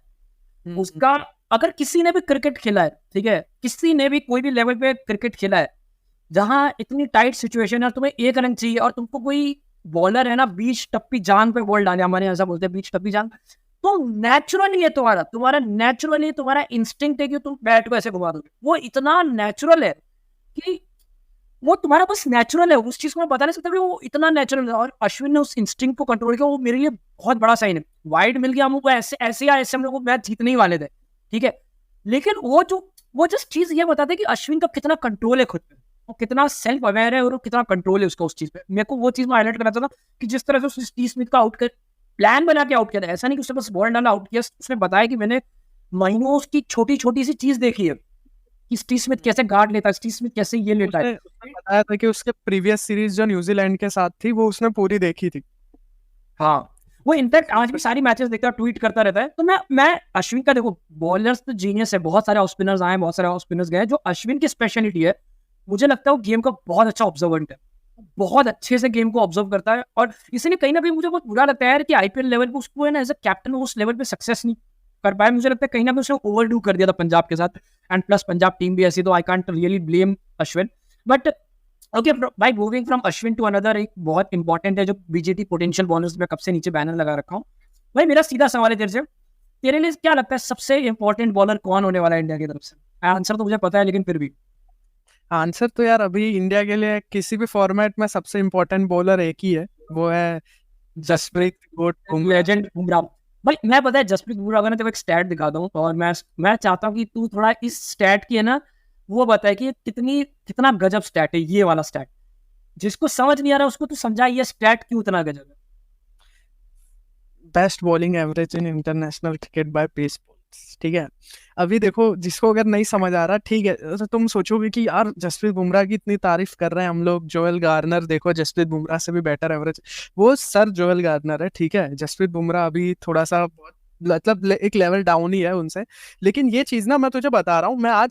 उसका अगर किसी ने भी क्रिकेट खेला है, ठीक है, किसी ने भी कोई भी लेवल पे क्रिकेट खेला है जहां इतनी टाइट सिचुएशन है, तुम्हें एक रन चाहिए और तुमको कोई बॉलर है ना बीच टप्पी जान पे बॉल डाले, हमारे ऐसा बोलते हैं बीच टप्पी जान, तो नेचुरली है तुम्हारा नेचुरली तुम्हारा इंस्टिंक्ट है कि तुम बैट को ऐसे घुमा दोगे। वो इतना नेचुरल है कि वो तुम्हारा बस नेचुरल है, उस चीज को मैं बता नहीं सकता, वो इतना नेचुरल है। और अश्विन ने उस इंस्टिंक्ट को कंट्रोल किया, वो मेरे लिए बहुत बड़ा साइन है। वाइड मिल गया हमको ऐसे ऐसे या ऐसे हम लोग मैच जीतने ही वाले थे, ठीक है, लेकिन वो जस्ट चीज ये बताते कि अश्विन का कितना कंट्रोल है खुद पे, वो कितना सेल्फ अवेयर है और कितना कंट्रोल है उसका उस चीज पे। मेरे को वो चीज में हाईलाइट करना चाहता कि जिस तरह से उसने स्टीव स्मिथ का आउट कर प्लान बना के आउट किया था, ऐसा नहीं कि उसने बस बॉल डाला आउट किया, उसने बताया कि मैंने महीनों उसकी छोटी छोटी सी चीज देखी है कि स्टीव स्मिथ कैसे गार्ड लेता है, स्टीव स्मिथ कैसे ये लेता है। उसने बताया था कि उसके प्रीवियस सीरीज जो न्यूजीलैंड के साथ थी वो उसने पूरी देखी थी। हाँ, वो इनफैक्ट आज भी सारी मैचेस देखता है, ट्वीट करता रहता है। तो मैं अश्विन का देखो, बॉलर्स तो जीनियस है, बहुत सारे ऑफ स्पिनर्स आए, बहुत सारे ऑफ स्पिनर्स गए। जो अश्विन की स्पेशलिटी है, मुझे लगता है वो गेम का बहुत अच्छा ऑब्जर्वेंट है, बहुत अच्छे से गेम को ऑब्जर्व करता है। और इसलिए कहीं ना कहीं मुझे बहुत बुरा लगता है कि आईपीएल लेवल पे उसको है ना एज अ कैप्टन उस लेवल पे सक्सेस नहीं कर पाया। मुझे लगता है कहीं ना कहीं उसने ओवरडू कर दिया था पंजाब के साथ, एंड प्लस पंजाब टीम भी ऐसी, तो I can't really blame Ashwin. But okay भाई, moving from Ashwin to another, एक बहुत इंपॉर्टेंट है जो बीजीटी पोटेंशियल बोनस में कब से नीचे बैनर लगा रखा हूँ। भाई मेरा सीधा सवाल है तेरे से, तेरे लिए क्या लगता है सबसे इंपॉर्टेंट बॉलर कौन होने वाला है इंडिया की तरफ से? आंसर तो मुझे पता है, लेकिन फिर भी आंसर तो यार अभी इंडिया के लिए किसी भी फॉर्मेट में सबसे इम्पोर्टेंट बॉलर एक ही है, वो है जसप्रीत बुमराह, लेजेंड बुमराह। भाई मैं पता है जसप्रीत बुमराह का ना तेरे को एक स्टैट दिखाता हूँ, और मैं चाहता हूँ कि तू थोड़ा इस स्टैट की है ना वो बताए कि कितना गजब स्टैट है ये वाला स्टैट। जिसको समझ नहीं आ रहा उसको तो समझाइए स्टैट क्यों उतना गजब है। Best bowling average in international cricket by pace bowlers, ठीक है। अभी देखो, जिसको अगर नहीं समझ आ रहा, ठीक है, तो तुम सोचोगे कि यार जसप्रीत बुमराह की इतनी तारीफ कर रहे हैं हम लोग, जोएल गार्नर देखो जसप्रीत बुमराह से भी बेटर एवरेज। वो सर जोएल गार्नर है, ठीक है। जसप्रीत बुमराह अभी थोड़ा सा मतलब एक लेवल डाउन ही है उनसे। लेकिन ये चीज ना मैं तुझे बता रहा हूँ, मैं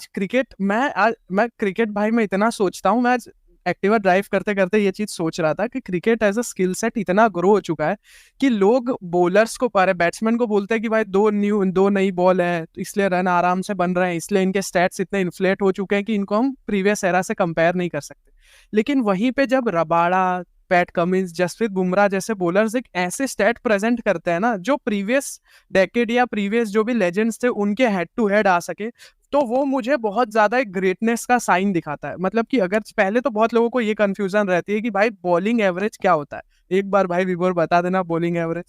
क्रिकेट भाई मैं इतना सोचता हूँ। मैं आज एक्टिवा ड्राइव करते करते ये चीज सोच रहा था कि cricket as a skill set इतना ग्रो हो चुका है कि लोग बॉलर्स को बैट्समैन को बोलते हैं कि भाई दो नई बॉल है, तो इसलिए रन आराम से बन रहे हैं, इसलिए इनके स्टैट्स इतने इन्फ्लेट हो चुके हैं कि इनको हम प्रीवियस एरा से कंपेयर नहीं कर सकते। लेकिन वहीं पे जब Rabada, Pat Cummins, Jasprit Bumrah जैसे बॉलर्स एक ऐसे स्टैट प्रेजेंट करते हैं ना जो प्रीवियस डेकेड या प्रीवियस जो भी लेजेंड्स थे उनके हेड टू हेड आ सके, तो वो मुझे बहुत ज्यादा एक ग्रेटनेस का साइन दिखाता है। मतलब कि अगर पहले तो बहुत लोगों को ये कंफ्यूजन रहती है कि भाई बॉलिंग एवरेज क्या होता है। एक बार भाई विभोर बता देना बॉलिंग एवरेज।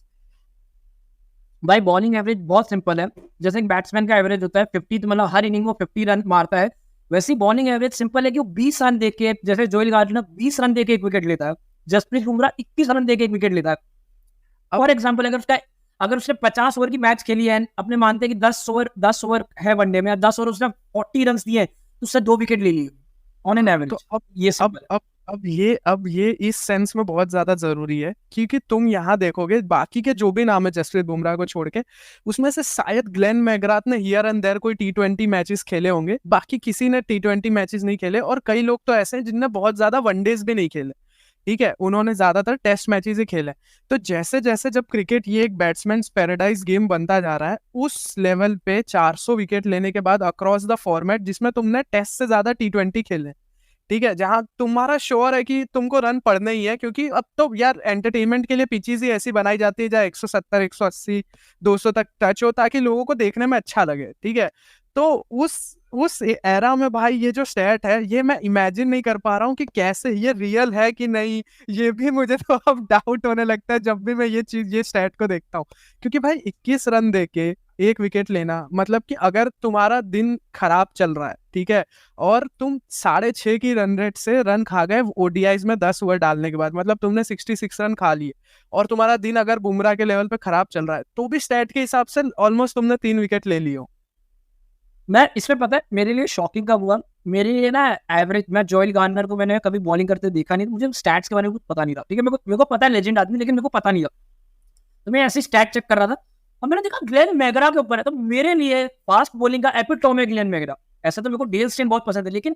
भाई बॉलिंग एवरेज बहुत सिंपल है। जैसे एक बैट्समैन का एवरेज होता है 50, तो मतलब हर इनिंग में 50 रन मारता है। वैसे ही बॉलिंग एवरेज सिंपल है कि वो 20 रन देके, जैसे जोएल गार्नर 20 रन देके एक विकेट लेता है, जसप्रीत बुमराह 21 रन देके एक विकेट लेता है। फॉर एग्जाम्पल अगर उसने 50 ओवर की मैच खेली है, अपने मानते हैं कि 10 ओवर है वनडे में, 10 ओवर उसने 40 रन दिए तो उससे 2 विकेट ले लिए ऑन एन एवरेज। तो ये सिंपल है। अब ये इस सेंस में बहुत ज्यादा जरूरी है, क्योंकि तुम यहाँ देखोगे बाकी के जो भी नाम है जसप्रीत बुमराह को छोड़ के, उसमें से शायद ग्लेन मैकग्राथ ने हियर एंड देयर कोई T20 मैचेस खेले होंगे, बाकी किसी ने T20 मैचेस नहीं खेले। और कई लोग तो ऐसे हैं जिनने बहुत ज्यादा वनडेज भी नहीं खेले, ठीक है, उन्होंने ज्यादातर टेस्ट मैचेस ही खेले। तो जैसे जैसे जब क्रिकेट ये एक बैट्समैन पैराडाइज गेम बनता जा रहा है, उस लेवल पे 400 विकेट लेने के बाद अक्रॉस द फॉर्मेट, जिसमें तुमने टेस्ट से ज्यादा T20 खेले, ठीक है, जहां तुम्हारा श्योर है कि तुमको रन पड़ने ही है, क्योंकि अब तो यार एंटरटेनमेंट के लिए पिचेस ही ऐसी बनाई जाती है जहाँ 170, 180, 200 तक टच हो, ताकि लोगों को देखने में अच्छा लगे, ठीक है। तो उस एरा में भाई ये जो स्टैट है, ये मैं इमेजिन नहीं कर पा रहा हूँ कि कैसे ये रियल है कि नहीं। ये भी मुझे तो अब डाउट होने लगता है जब भी मैं ये स्टैट को देखता हूँ, क्योंकि भाई 21 रन देके एक विकेट लेना, मतलब कि अगर तुम्हारा दिन खराब चल रहा है, ठीक है, और तुम 6.5 की रन रेट से रन खा गए ओडीआईज में 10 ओवर डालने के बाद, मतलब तुमने 66 रन खा लिए, और तुम्हारा दिन अगर बुमराह के लेवल पे खराब चल रहा है, तो भी स्टैट के हिसाब से ऑलमोस्ट तुमने 3 विकेट ले लिए हो। मैं इसमें पता है मेरे लिए शॉकिंग कब हुआ, मेरे लिए ना एवरेज, मैं जोएल गार्नर को मैंने कभी बॉलिंग करते देखा नहीं, मुझे स्टैट्स के बारे में कुछ पता नहीं था, ठीक है। मेरे को पता है लेजेंड आदमी, लेकिन मेरे को पता नहीं था। तो मैं ऐसी स्टैट चेक कर रहा था और मैंने देखा ग्लेन मैकग्रा के ऊपर है। तो मेरे लिए फास्ट बॉलिंग का एपिटोम है ग्लेन मैकग्रा। ऐसा तो मेरे को डेल स्टेन बहुत पसंद है, लेकिन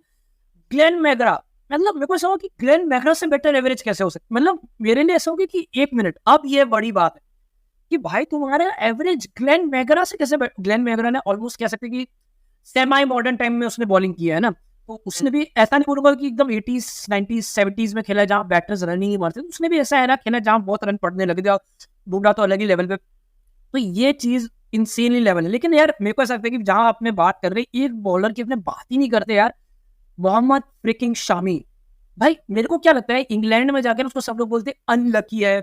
ग्लेन मैकग्रा, मतलब मेरे को ऐसा हो कि ग्लेन मैकग्रा से बेटर एवरेज कैसे हो सकता, मतलब मेरे लिए ऐसा हो कि 1 मिनट, अब ये बड़ी बात है कि भाई तुम्हारा एवरेज ग्लेन मैकग्रा से कैसे। ग्लेन मैकग्रा ने ऑलमोस्ट कह सकते कि सेमी मॉडर्न टाइम में उसने बॉलिंग किया है ना, तो उसने भी ऐसा नहीं बोलूंगा कि एकदम 80s 90s 70s में खेला जहाँ बैटर्स रन ही नहीं मारते, उसने भी ऐसा है ना खेला जहाँ बहुत रन पड़ने लगे थे। बुमराह तो अलग ही लेवल पे, तो ये चीज इंसेनली लेवल है। लेकिन यार मेरे को ऐसा लगता है कि जहां आपने बात कर रहे एक बॉलर की अपने बात ही नहीं करते यार, मोहम्मद फ्रिकिंग शामी। भाई मेरे को क्या लगता है इंग्लैंड में जाकर उसको सब लोग बोलते हैं अनलकी है।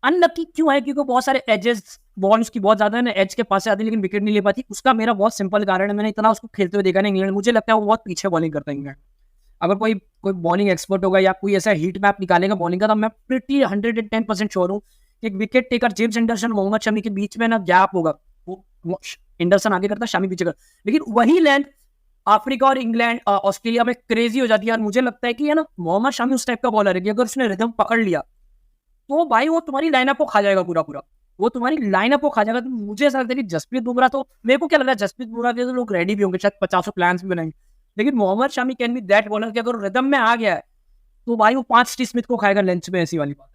अनलकी क्यों है? क्योंकि बहुत सारे एजेस, बॉल उसकी बहुत ज्यादा है ना, एज के पास से आती है लेकिन विकेट नहीं ले पाती। उसका मेरा बहुत सिंपल कारण है, मैंने इतना उसको खेलते हुए देखा ना इंग्लैंड, मुझे लगता है वो बहुत पीछे बॉलिंग करता है इंग्लैंड। अगर कोई बॉलिंग एक्सपर्ट होगा या कोई ऐसा हीट मैप निकालेगा बॉलिंग का, तो मैं प्रिटी 110% श्योर हूँ एक wicket taker James Anderson, Mohammed Shami के बीच में ना गैप होगा, वो एंडरसन आगे करता, शमी पीछे करता। लेकिन वही लेंथ अफ्रीका और इंग्लैंड ऑस्ट्रेलिया में क्रेजी हो जाती है। और मुझे लगता है कि है ना मोहम्मद शमी उस टाइप का बॉलर है कि अगर उसने रिदम पकड़ लिया तो भाई वो तुम्हारी लाइनअप को खा जाएगा, पूरा पूरा वो तुम्हारी लाइनअप को खा जाएगा। तो मुझे ऐसा लगता है कि जसप्रीत बुमराह, तो मेरे को क्या लग रहा है जसप्रीत बुमराह के तो लोग रेडी भी होंगे, शायद 50 प्लान भी बनाएंगे, लेकिन Mohammed Shami can be that bowler कि अगर रिदम में आ गया है तो भाई वो 5 स्टीव स्मिथ को खाएगा लंच में, ऐसी वाली बात है।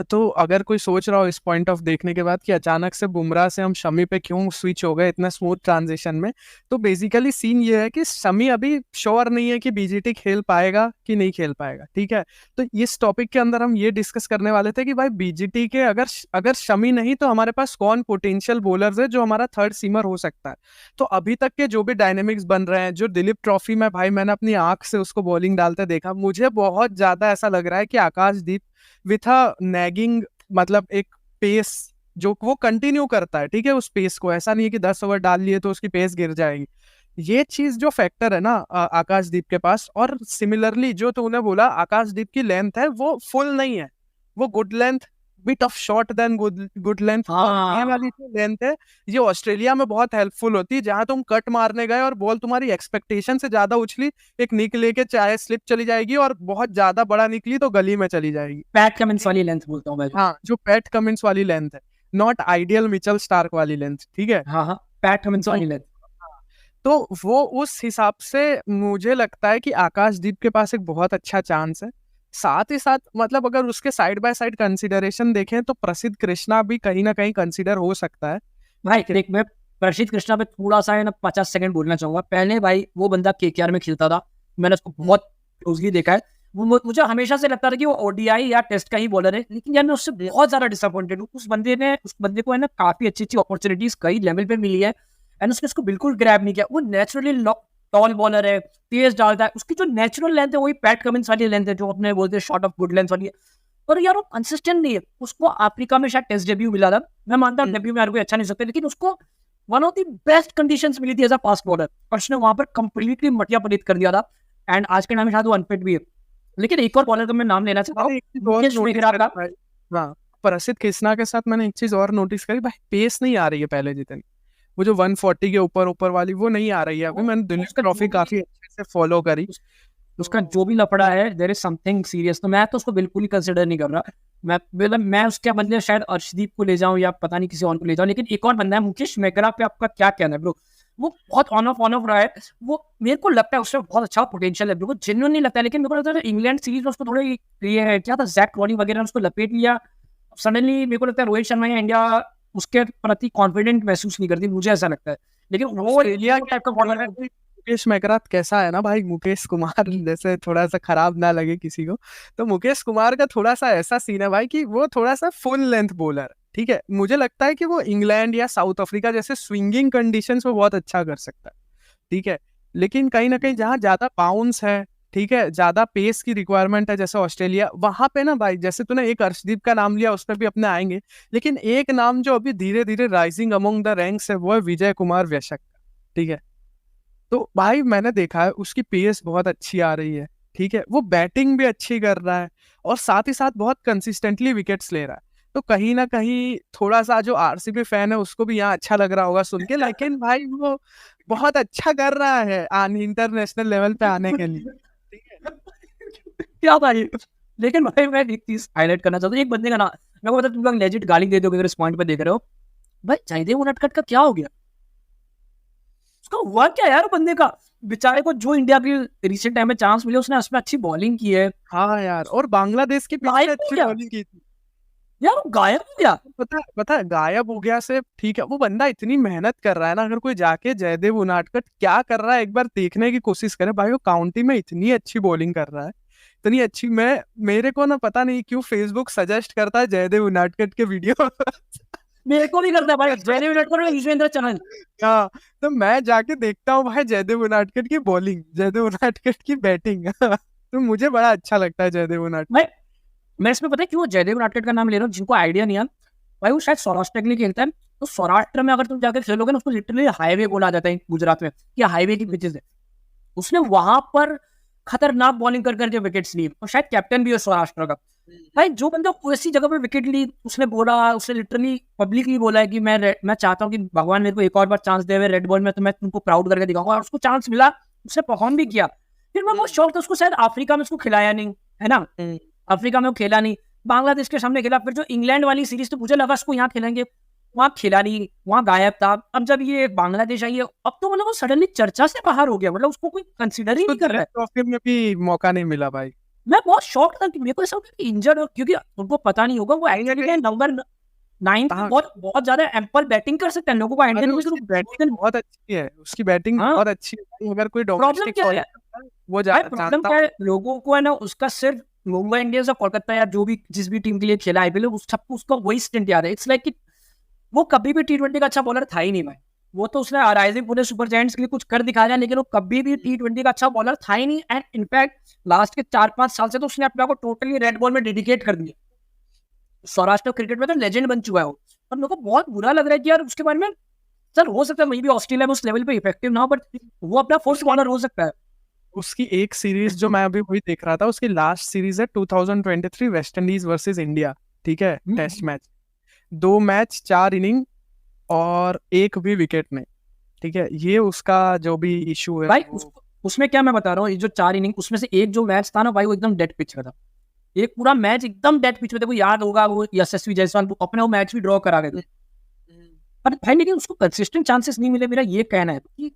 तो अगर कोई सोच रहा हो इस पॉइंट ऑफ देखने के बाद कि अचानक से बुमराह से हम शमी पे क्यों स्विच हो गए इतना स्मूथ ट्रांजिशन में, तो बेसिकली सीन ये है कि शमी अभी श्योर नहीं है कि बीजीटी खेल पाएगा कि नहीं खेल पाएगा, ठीक है। तो इस टॉपिक के अंदर हम ये डिस्कस करने वाले थे कि भाई बीजीटी के अगर शमी नहीं तो हमारे पास कौन पोटेंशियल बॉलर्स है जो हमारा थर्ड सीमर हो सकता है। तो अभी तक के जो भी डायनेमिक्स बन रहे हैं, जो दिलीप ट्रॉफी में भाई मैंने अपनी आंख से उसको बॉलिंग डालते देखा, मुझे बहुत ज्यादा ऐसा लग रहा है कि आकाशदीप विथ अ नैगिंग, मतलब एक पेस जो वो कंटिन्यू करता है, ठीक है, उस पेस को, ऐसा नहीं है कि 10 ओवर डाल लिए तो उसकी पेस गिर जाएगी। ये चीज जो फैक्टर है ना आकाशदीप के पास, और सिमिलरली जो तूने बोला आकाशदीप की लेंथ है वो फुल नहीं है, वो good length, bit of short than good length. और ये वाली जो लेंथ है ये ऑस्ट्रेलिया में बहुत हेल्पफुल होती है, जहां तुम कट मारने गए और बॉल तुम्हारी एक्सपेक्टेशन से ज्यादा उछली, एक निक लेके चाहे स्लिप चली जाएगी, और बहुत ज्यादा बड़ा निकली तो गली में चली जाएगी। पैट कमिंस वाली लेंथ बोलता हूँ मैं। हाँ, जो पैट कमिंस वाली लेंथ है, नॉट आइडियल मिचेल स्टार्क वाली लेंथ, ठीक है। हाँ, पैट कमिंस वाली लेंथ। तो वो उस हिसाब से मुझे लगता है कि आकाशदीप के पास एक बहुत अच्छा चांस है। साथ ही साथ मतलब अगर उसके साइड बाय साइड कंसिडरेशन देखें तो प्रसिद्ध कृष्णा भी कहीं ना कहीं कंसिडर हो सकता है। भाई देख, मैं प्रसिद्ध कृष्णा पे थोड़ा सा है ना 50 सेकंड बोलना चाहूंगा। पहले भाई वो बंदा केकेआर में खेलता था, मैंने उसको बहुत क्लोजली देखा है। मुझे हमेशा से लगता था कि वो ओडीआई या टेस्ट का ही बॉलर है, लेकिन यार मैं उससे बहुत ज्यादा डिसअपॉइंटेड हूँ। उस बंदे को है ना काफी अच्छी अच्छी अपॉर्चुनिटीज कई लेवल पे मिली है, एंड उसने इसको बिल्कुल ग्रैब नहीं किया। वो नेचुरली टॉल बॉलर है, तेज डालता है, उसकी जो नेचुरल लेंथ है वही पैट कमिंस वाली लेंथ है, जो अपने बोलते हैं शॉर्ट ऑफ गुड लेंथ वाली है। और यार वो कंसिस्टेंट नहीं है। उसको अफ्रीका में शायद टेस्ट डेब्यू मिला था, मैं मानता हूँ डेब्यू में हर कोई अच्छा नहीं सकता, लेकिन उसको one of the best conditions मिली थी एज अ फास्ट बॉलर, और उसने वहां पर कंप्लीटली मटिया पलित कर दिया था। एंड आज के टाइम में शायद वो अनफिट भी है। लेकिन एक और बॉलर का मैं नाम लेना चाहता हूँ, मुकेश मेहरा का। हाँ, प्रसिद्ध कृष्णा के साथ मैंने एक चीज और नोटिस करी भाई, पेस नहीं आ रही है पहले जितनी। वो जो 140 के ऊपर वाली वो नहीं आ रही है अभी। मैंने दिल्ली ट्रॉफी काफी अच्छे से फॉलो करी। उसका जो भी लफड़ा है, देयर इज समथिंग सीरियस। तो मैं तो उसको बिल्कुल ही कंसिडर नहीं कर रहा। मैं उसके बदले शायद अर्शदीप को ले जाऊं या पता नहीं किसी और को ले जाऊं। लेकिन एक और बंदा है मुकेश मेहरा पे, आपका क्या कहना है ब्रो? वो बहुत ऑन ऑफ रहा है। वो मेरे को लगता है उसमें बहुत अच्छा पोटेंशियल है, वो जेन्युइन नहीं लगता है। लेकिन मेरे को लगता है इंग्लैंड सीरीज में उसको थोड़ी ये है क्या था, जैक क्रॉली वगैरह उसको लपेट लिया सडनली। मेरे को लगता है रोहित शर्मा या इंडिया उसके प्रति कॉन्फिडेंट महसूस नहीं करती, मुझे ऐसा लगता है। लेकिन वो ऑस्ट्रेलिया टाइप का बॉलर है। मुकेश मेहरात कैसा है ना भाई, मुकेश कुमार जैसे थोड़ा सा खराब ना लगे किसी को, तो मुकेश कुमार का थोड़ा सा ऐसा सीन है भाई कि वो थोड़ा सा फुल लेंथ बॉलर, ठीक है। मुझे लगता है कि वो इंग्लैंड या साउथ अफ्रीका जैसे स्विंगिंग कंडीशंस में बहुत अच्छा कर सकता है, ठीक है। लेकिन कहीं ना कहीं जहाँ ज्यादा बाउंस है, ठीक है, ज्यादा पेस की रिक्वायरमेंट है जैसे ऑस्ट्रेलिया, वहां पे ना भाई, जैसे तूने एक अर्शदीप का नाम लिया, उस पर भी अपने आएंगे, लेकिन एक नाम जो अभी धीरे धीरे राइजिंग अमंग द रैंक्स है वो है विजय कुमार वैशक, ठीक है। तो भाई मैंने देखा है उसकी पेस बहुत अच्छी आ रही है, ठीक है, वो बैटिंग भी अच्छी कर रहा है, और साथ ही साथ बहुत कंसिस्टेंटली विकेट्स ले रहा है। तो कहीं ना कहीं थोड़ा सा जो आरसीबी फैन है उसको भी यहाँ अच्छा लग रहा होगा सुन के, लेकिन भाई वो बहुत अच्छा कर रहा है इंटरनेशनल लेवल पे आने के लिए, ठीक है। क्या था ये? लेकिन भाई मैं एक चीज हाईलाइट करना चाहता हूँ, एक बंदे का नाम मेरे को पता, तुम लोग लेजिट गाली दे दोगे अगर इस पॉइंट पे देख रहे हो। भाई जयदेव उनटकट का क्या हो गया? उसका हुआ क्या यार? बंदे का बेचारे को जो इंडिया की रिसेंट टाइम में चांस मिले, उसने उसमें अच्छी बॉलिंग की है। हाँ यार, और बांग्लादेश की पिच पे अच्छी बॉलिंग की थी यार, वो गायब हो गया। पता है गायब हो गया से ठीक है, वो बंदा इतनी मेहनत कर रहा है ना, अगर कोई जाके जयदेव उनादकट क्या कर रहा है एक बार देखने की कोशिश करे भाई, वो काउंटी में इतनी अच्छी बॉलिंग कर रहा है, इतनी अच्छी। मेरे को ना पता नहीं क्यों फेसबुक सजेस्ट करता है जयदेव उनादकट के वीडियो मेरे को भी करता है भाई जयदेव उनादकट और युजवेंद्र चहल। हाँ, तो मैं जाके देखता हूँ भाई जयदेव उनादकट की बॉलिंग, जयदेव उनादकट की बैटिंग तो मुझे बड़ा अच्छा लगता है जयदेव उनादकट। मैं इसमें पता है क्यों जयदेव उनादकट का नाम ले रहा हूँ, जिनको आइडिया नहीं है भाई, वो शायद सौराष्ट्र के लिए खेलता है। तो सौराष्ट्र में अगर तुम जाकर खेलोगे ना, उसको लिटरली हाईवे बोला जाता है गुजरात में, कि हाईवे की पिचेस है। उसने वहां पर खतरनाक बॉलिंग कर करके विकेट्स ली, और शायद कैप्टन भी है सौराष्ट्र का। भाई जो बंदा ऐसी जगह पर विकेट ली, उसने बोला, उसने लिटरली पब्लिकली बोला है कि मैं चाहता हूँ कि भगवान मेरे को एक और बार चांस दे, रेड बॉल में तो मैं तुमको प्राउड करके दिखाऊंगा। और उसको चांस मिला, उसने परफॉर्म भी किया। फिर मैं बहुत शौक था, उसको शायद अफ्रीका में उसको खिलाया नहीं, है ना, अफ्रीका में वो खेला नहीं, बांग्लादेश के सामने खेला। फिर जो इंग्लैंड वाली सीरीज, तो मुझे लगा उसको यहाँ खेलेंगे, वहाँ खिला नहीं, वहाँ गायब था। अब जब ये बांग्लादेश आई है, अब तो मतलब वो सडनली चर्चा से बाहर हो गया, मतलब उसको कोई कंसीडर ही नहीं कर रहा है। ट्रॉफी में भी मौका नहीं मिला भाई। मैं बहुत शॉक था कि मेरे को ऐसा इंजर्ड हो, क्योंकि उनको पता नहीं होगा वो आइडिया नंबर 9 बहुत ज्यादा एम्पल बैटिंग कर सकते हैं। लोगों को आइडिया बैटिंग बहुत अच्छी है, उसकी बैटिंग बहुत अच्छी है। अगर कोई प्रॉब्लम क्या है, वो प्रॉब्लम क्या है, लोगों को है ना उसका सिर्फ मुंबई इंडियंस और कोलकाता या जो भी जिस भी टीम के लिए खेला आईपीएल, सबको उसका वही स्टिंट याद है। इट्स लाइक कि वो कभी भी T20 का अच्छा बॉलर था ही नहीं भाई। वो तो उसने राइजिंग पुणे सुपर जायंट्स के लिए कुछ कर दिखाया, लेकिन वो कभी भी T20 का अच्छा बॉलर था ही नहीं। एंड इनफैक्ट लास्ट के 4-5 साल से तो उसने अपने को टोटली रेड बॉल में डेडिकेट कर दिया। सौराष्ट्र क्रिकेट में तो लेजेंड बन चुका है वो। और मेरे को बहुत बुरा लग रहा है कि यार उसके बारे में सर हो सकता है मे बी ऑस्ट्रेलिया में उस लेवल पे इफेक्टिव ना हो, बट वो अपना फर्स्ट बॉलर हो सकता है। उसकी एक सीरीज जो मैं अभी वही देख रहा था, उसकी लास्ट सीरीज है 2023 वेस्ट इंडीज वर्सेस इंडिया, ठीक है, टेस्ट मैच, 2 मैच 4 इनिंग और एक भी विकेट नहीं, ठीक है। ये उसका जो भी इशू है भाई उसमें क्या मैं बता रहा हूँ, ये जो 4 इनिंग उसमें से एक जो मैच था ना भाई, वो एकदम डेड पिच का था। एक पूरा मैच एकदम डेड पिच में था, वो याद होगा, वो यशस्वी जायसवाल अपने वो मैच भी ड्रॉ करा गए थे। पर भाई लेकिन उसको कंसिस्टेंट चांसेस नहीं मिले, मेरा ये कहना है कि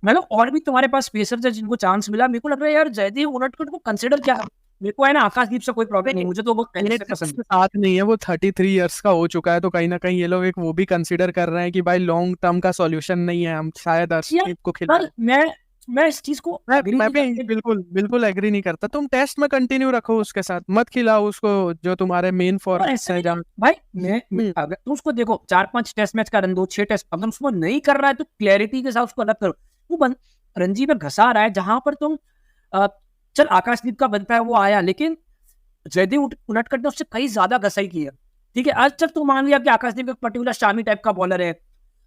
मतलब और भी तुम्हारे पास पेसर्स है जिनको चांस मिला। मेरे को लग रहा है यार जयदेव उनडकट को कंसिडर क्या, मेरे को है ना आकाशदीप से कोई प्रॉब्लम नहीं, मुझे तो वो पहले से पसंद है। साथ नहीं है, वो 33 इयर्स का हो चुका है, तो कहीं ना कहीं ये लोग एक वो भी कंसीडर कर रहे हैं कि भाई लॉन्ग टर्म का सॉल्यूशन नहीं है, हम शायद अर्शदीप को खिलाएं। मैं इस चीज को मैं भी बिल्कुल एग्री नहीं करता। तुम टेस्ट में कंटिन्यू रखो उसके साथ, मत खिलाओ उसको जो तुम्हारे मेन फॉर्मेट्स हैं जहाँ। भाई मैं अगर तुम उसको देखो 4-5 टेस्ट मैच का रन दो, 6 टेस्ट, अगर उसको नहीं कर रहा है तो क्लैरिटी के साथ उसको अलग करो। वो रणजी पे घसा रहा है जहां पर तुम चल आकाशदीप का बनता है वो आया, लेकिन जयदेव उनडकट ने उससे कई ज्यादा घसाई की है। ठीक है, आज तक तो मान लिया कि आकाशदीप एक पर्टिकुलर शामी टाइप का बॉलर है,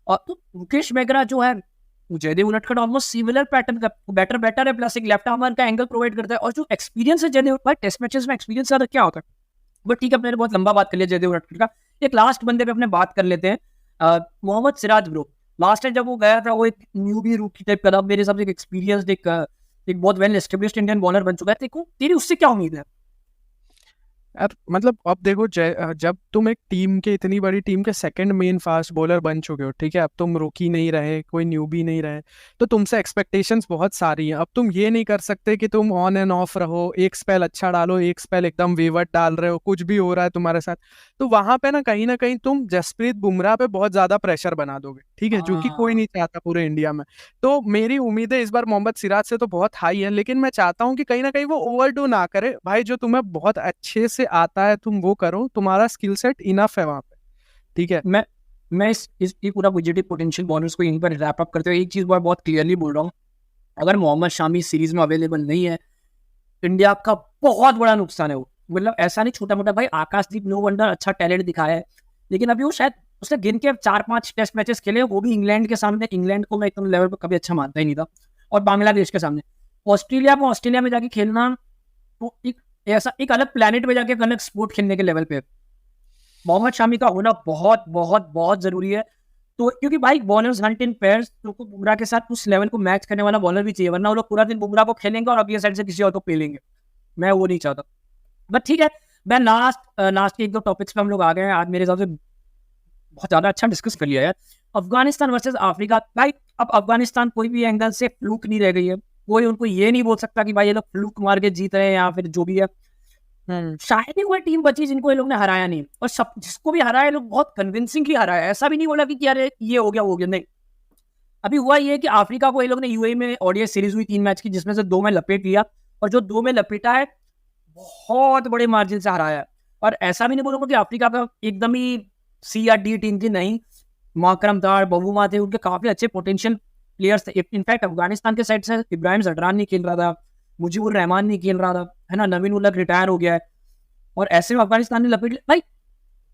और तो मुकेश मेगरा जो है जयदेव उनडकट ऑलमोस्ट सिमिलर पैटर्न का बैटर है, प्लस एक लेफ्ट आर्मर का एंगल प्रोवाइड करता है, और जो एक्सपीरियंस है जयदेव भाई, टेस्ट मैचेस में एक्सपीरियंस ज्यादा क्या होता है। बट ठीक है, मैंने बहुत लंबा बात कर लिया जयदेव उनडकट का। एक लास्ट बंदे पे अपने बात कर लेते हैं, Mohammed Siraj bro. Last time जब वो गया था वो एक न्यूबी रूकी टाइप का था, मेरे हिसाब से एक एक्सपीरियंस एक बहुत वेल एस्टेब्लिश्ड इंडियन बॉलर बन चुका है। देखो तेरी उससे क्या उम्मीद है यार? मतलब अब देखो, जब तुम एक टीम के, इतनी बड़ी टीम के सेकंड मेन फास्ट बॉलर बन चुके हो, ठीक है, अब तुम रूकी नहीं रहे, कोई न्यूबी नहीं रहे, तो तुमसे एक्सपेक्टेशंस बहुत सारी हैं। अब तुम ये नहीं कर सकते कि तुम ऑन एंड ऑफ रहो, एक स्पेल अच्छा डालो, एक स्पेल एकदम वेवर्ड डाल रहे हो, कुछ भी हो रहा है तुम्हारे साथ, तो वहां पे ना कहीं तुम जसप्रीत बुमराह पे बहुत ज्यादा प्रेशर बना दोगे, ठीक है, जो कि कोई नहीं चाहता पूरे इंडिया में। तो मेरी उम्मीदें इस बार मोहम्मद सिराज से तो बहुत हाई है, लेकिन मैं चाहता हूँ कि कहीं ना कहीं वो ओवरडू ना करे। भाई जो तुम्हें बहुत अच्छे से आता है तुम वो करो, तुम्हारा स्किल सेट इनफ है वहां पे, ठीक है। मैं इस पूरा पॉजिटिव पोटेंशियल बॉलर्स को यहीं पर रैप अप करते हुए एक चीज बहुत क्लियरली बोल रहा हूँ, अगर मोहम्मद शामी सीरीज में अवेलेबल नहीं है, इंडिया का बहुत बड़ा नुकसान है। वो मतलब ऐसा नहीं छोटा मोटा, भाई आकाशदीप नो वंडर अच्छा टैलेंट दिखाया है, लेकिन अभी वो शायद उसने गिन के 4-5 टेस्ट मैचेस खेले, वो भी इंग्लैंड के सामने। इंग्लैंड को मैं एकदम लेवल पर कभी अच्छा मानता ही नहीं था, और बांग्लादेश के सामने। ऑस्ट्रेलिया में जाके खेलना तो एक अलग प्लेनेट में जाके अलग स्पोर्ट खेलने के लेवल पे मोहम्मद शामी का होना बहुत बहुत बहुत जरूरी है। तो क्योंकि भाई बॉलर्स हंट इन पेयर्स, तो बुमराह के साथ उस लेवल को मैच करने वाला बॉलर भी चाहिए, वरना वो लोग पूरा दिन बुमराह को खेलेंगे और अगली साइड से किसी और को पेलेंगे। मैं वो नहीं चाहता। बट ठीक है, मैं लास्ट के 1-2 टॉपिक्स पे हम लोग आ गए हैं। आज मेरे हिसाब से बहुत ज्यादा अच्छा डिस्कस कर लिया है। अफगानिस्तान वर्सेस अफ्रीका, भाई अब अफगानिस्तान कोई भी एंगल से फ्लूक नहीं रह गई है। कोई उनको ये नहीं बोल सकता कि भाई ये लोग फ्लूक मार के जीत रहे हैं या फिर जो भी है। शायद ही कोई टीम बची जिनको ये लोग ने हराया नहीं, और सब जिसको भी हराया लोग बहुत कन्विंसिंगली हराया। ऐसा भी नहीं बोला कि यार ये हो गया नहीं। अभी हुआ ये कि अफ्रीका को ये लोग ने यूएई में ओडीआई सीरीज हुई 3 मैच की, जिसमें से 2 में लपेट लिया, और जो 2 में लपेटा है बहुत बड़े मार्जिन से हराया है। और ऐसा भी नहीं बोलूंगा कि अफ्रीका का एकदम ही सी या डी टीम थी, नहीं। माकरम दार, बबूमा थे, उनके काफी अच्छे पोटेंशियल प्लेयर्स थे। इनफैक्ट अफगानिस्तान के साइड से इब्राहिम जडरान नहीं खेल रहा था, मुजीबुर रहमान नहीं खेल रहा था, है ना, नवीन उल हक रिटायर हो गया है, और ऐसे में अफगानिस्तान ने लपेट लिया। भाई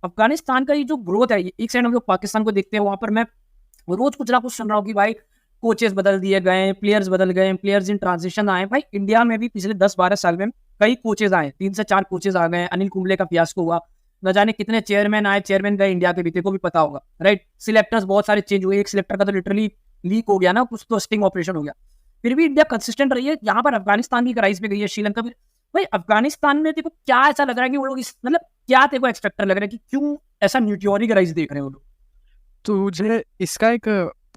अफगानिस्तान का ये जो ग्रोथ है, एक साइड हम लोग पाकिस्तान को देखते हैं, वहां पर मैं रोज कुछ ना कुछ सुन रहा हूँ कि भाई कोचेस बदल दिए गए, प्लेयर्स बदल गए, प्लेयर्स इन ट्रांजिशन आए। भाई इंडिया में भी पिछले 10-12 साल में कई कोचेस आए, 3 से 4 कोचेस आ गए। अनिल कुंबले का फियास्को हुआ, न जाने कितने चेयरमैन आए, चेयरमैन गए इंडिया के बीते को भी पता होगा, राइट। सिलेक्टर्स बहुत सारे चेंज हुए, एक सिलेक्टर का तो लिटरली लीक हो गया ना, कुछ तो स्टिंग ऑपरेशन हो गया। फिर भी इंडिया कंसिस्टेंट रही है। यहाँ पर अफगानिस्तान की क्राइस पे गई है, श्रीलंका भी। भाई अफगानिस्तान में देखो क्या ऐसा लग रहा है कि वो लोग मतलब क्या तेरे को एक्सपेक्टर लग रहा है कि क्यों ऐसा न्यूट्रियोनिक राइस देख रहे हैं वो लोग। तुझे इसका एक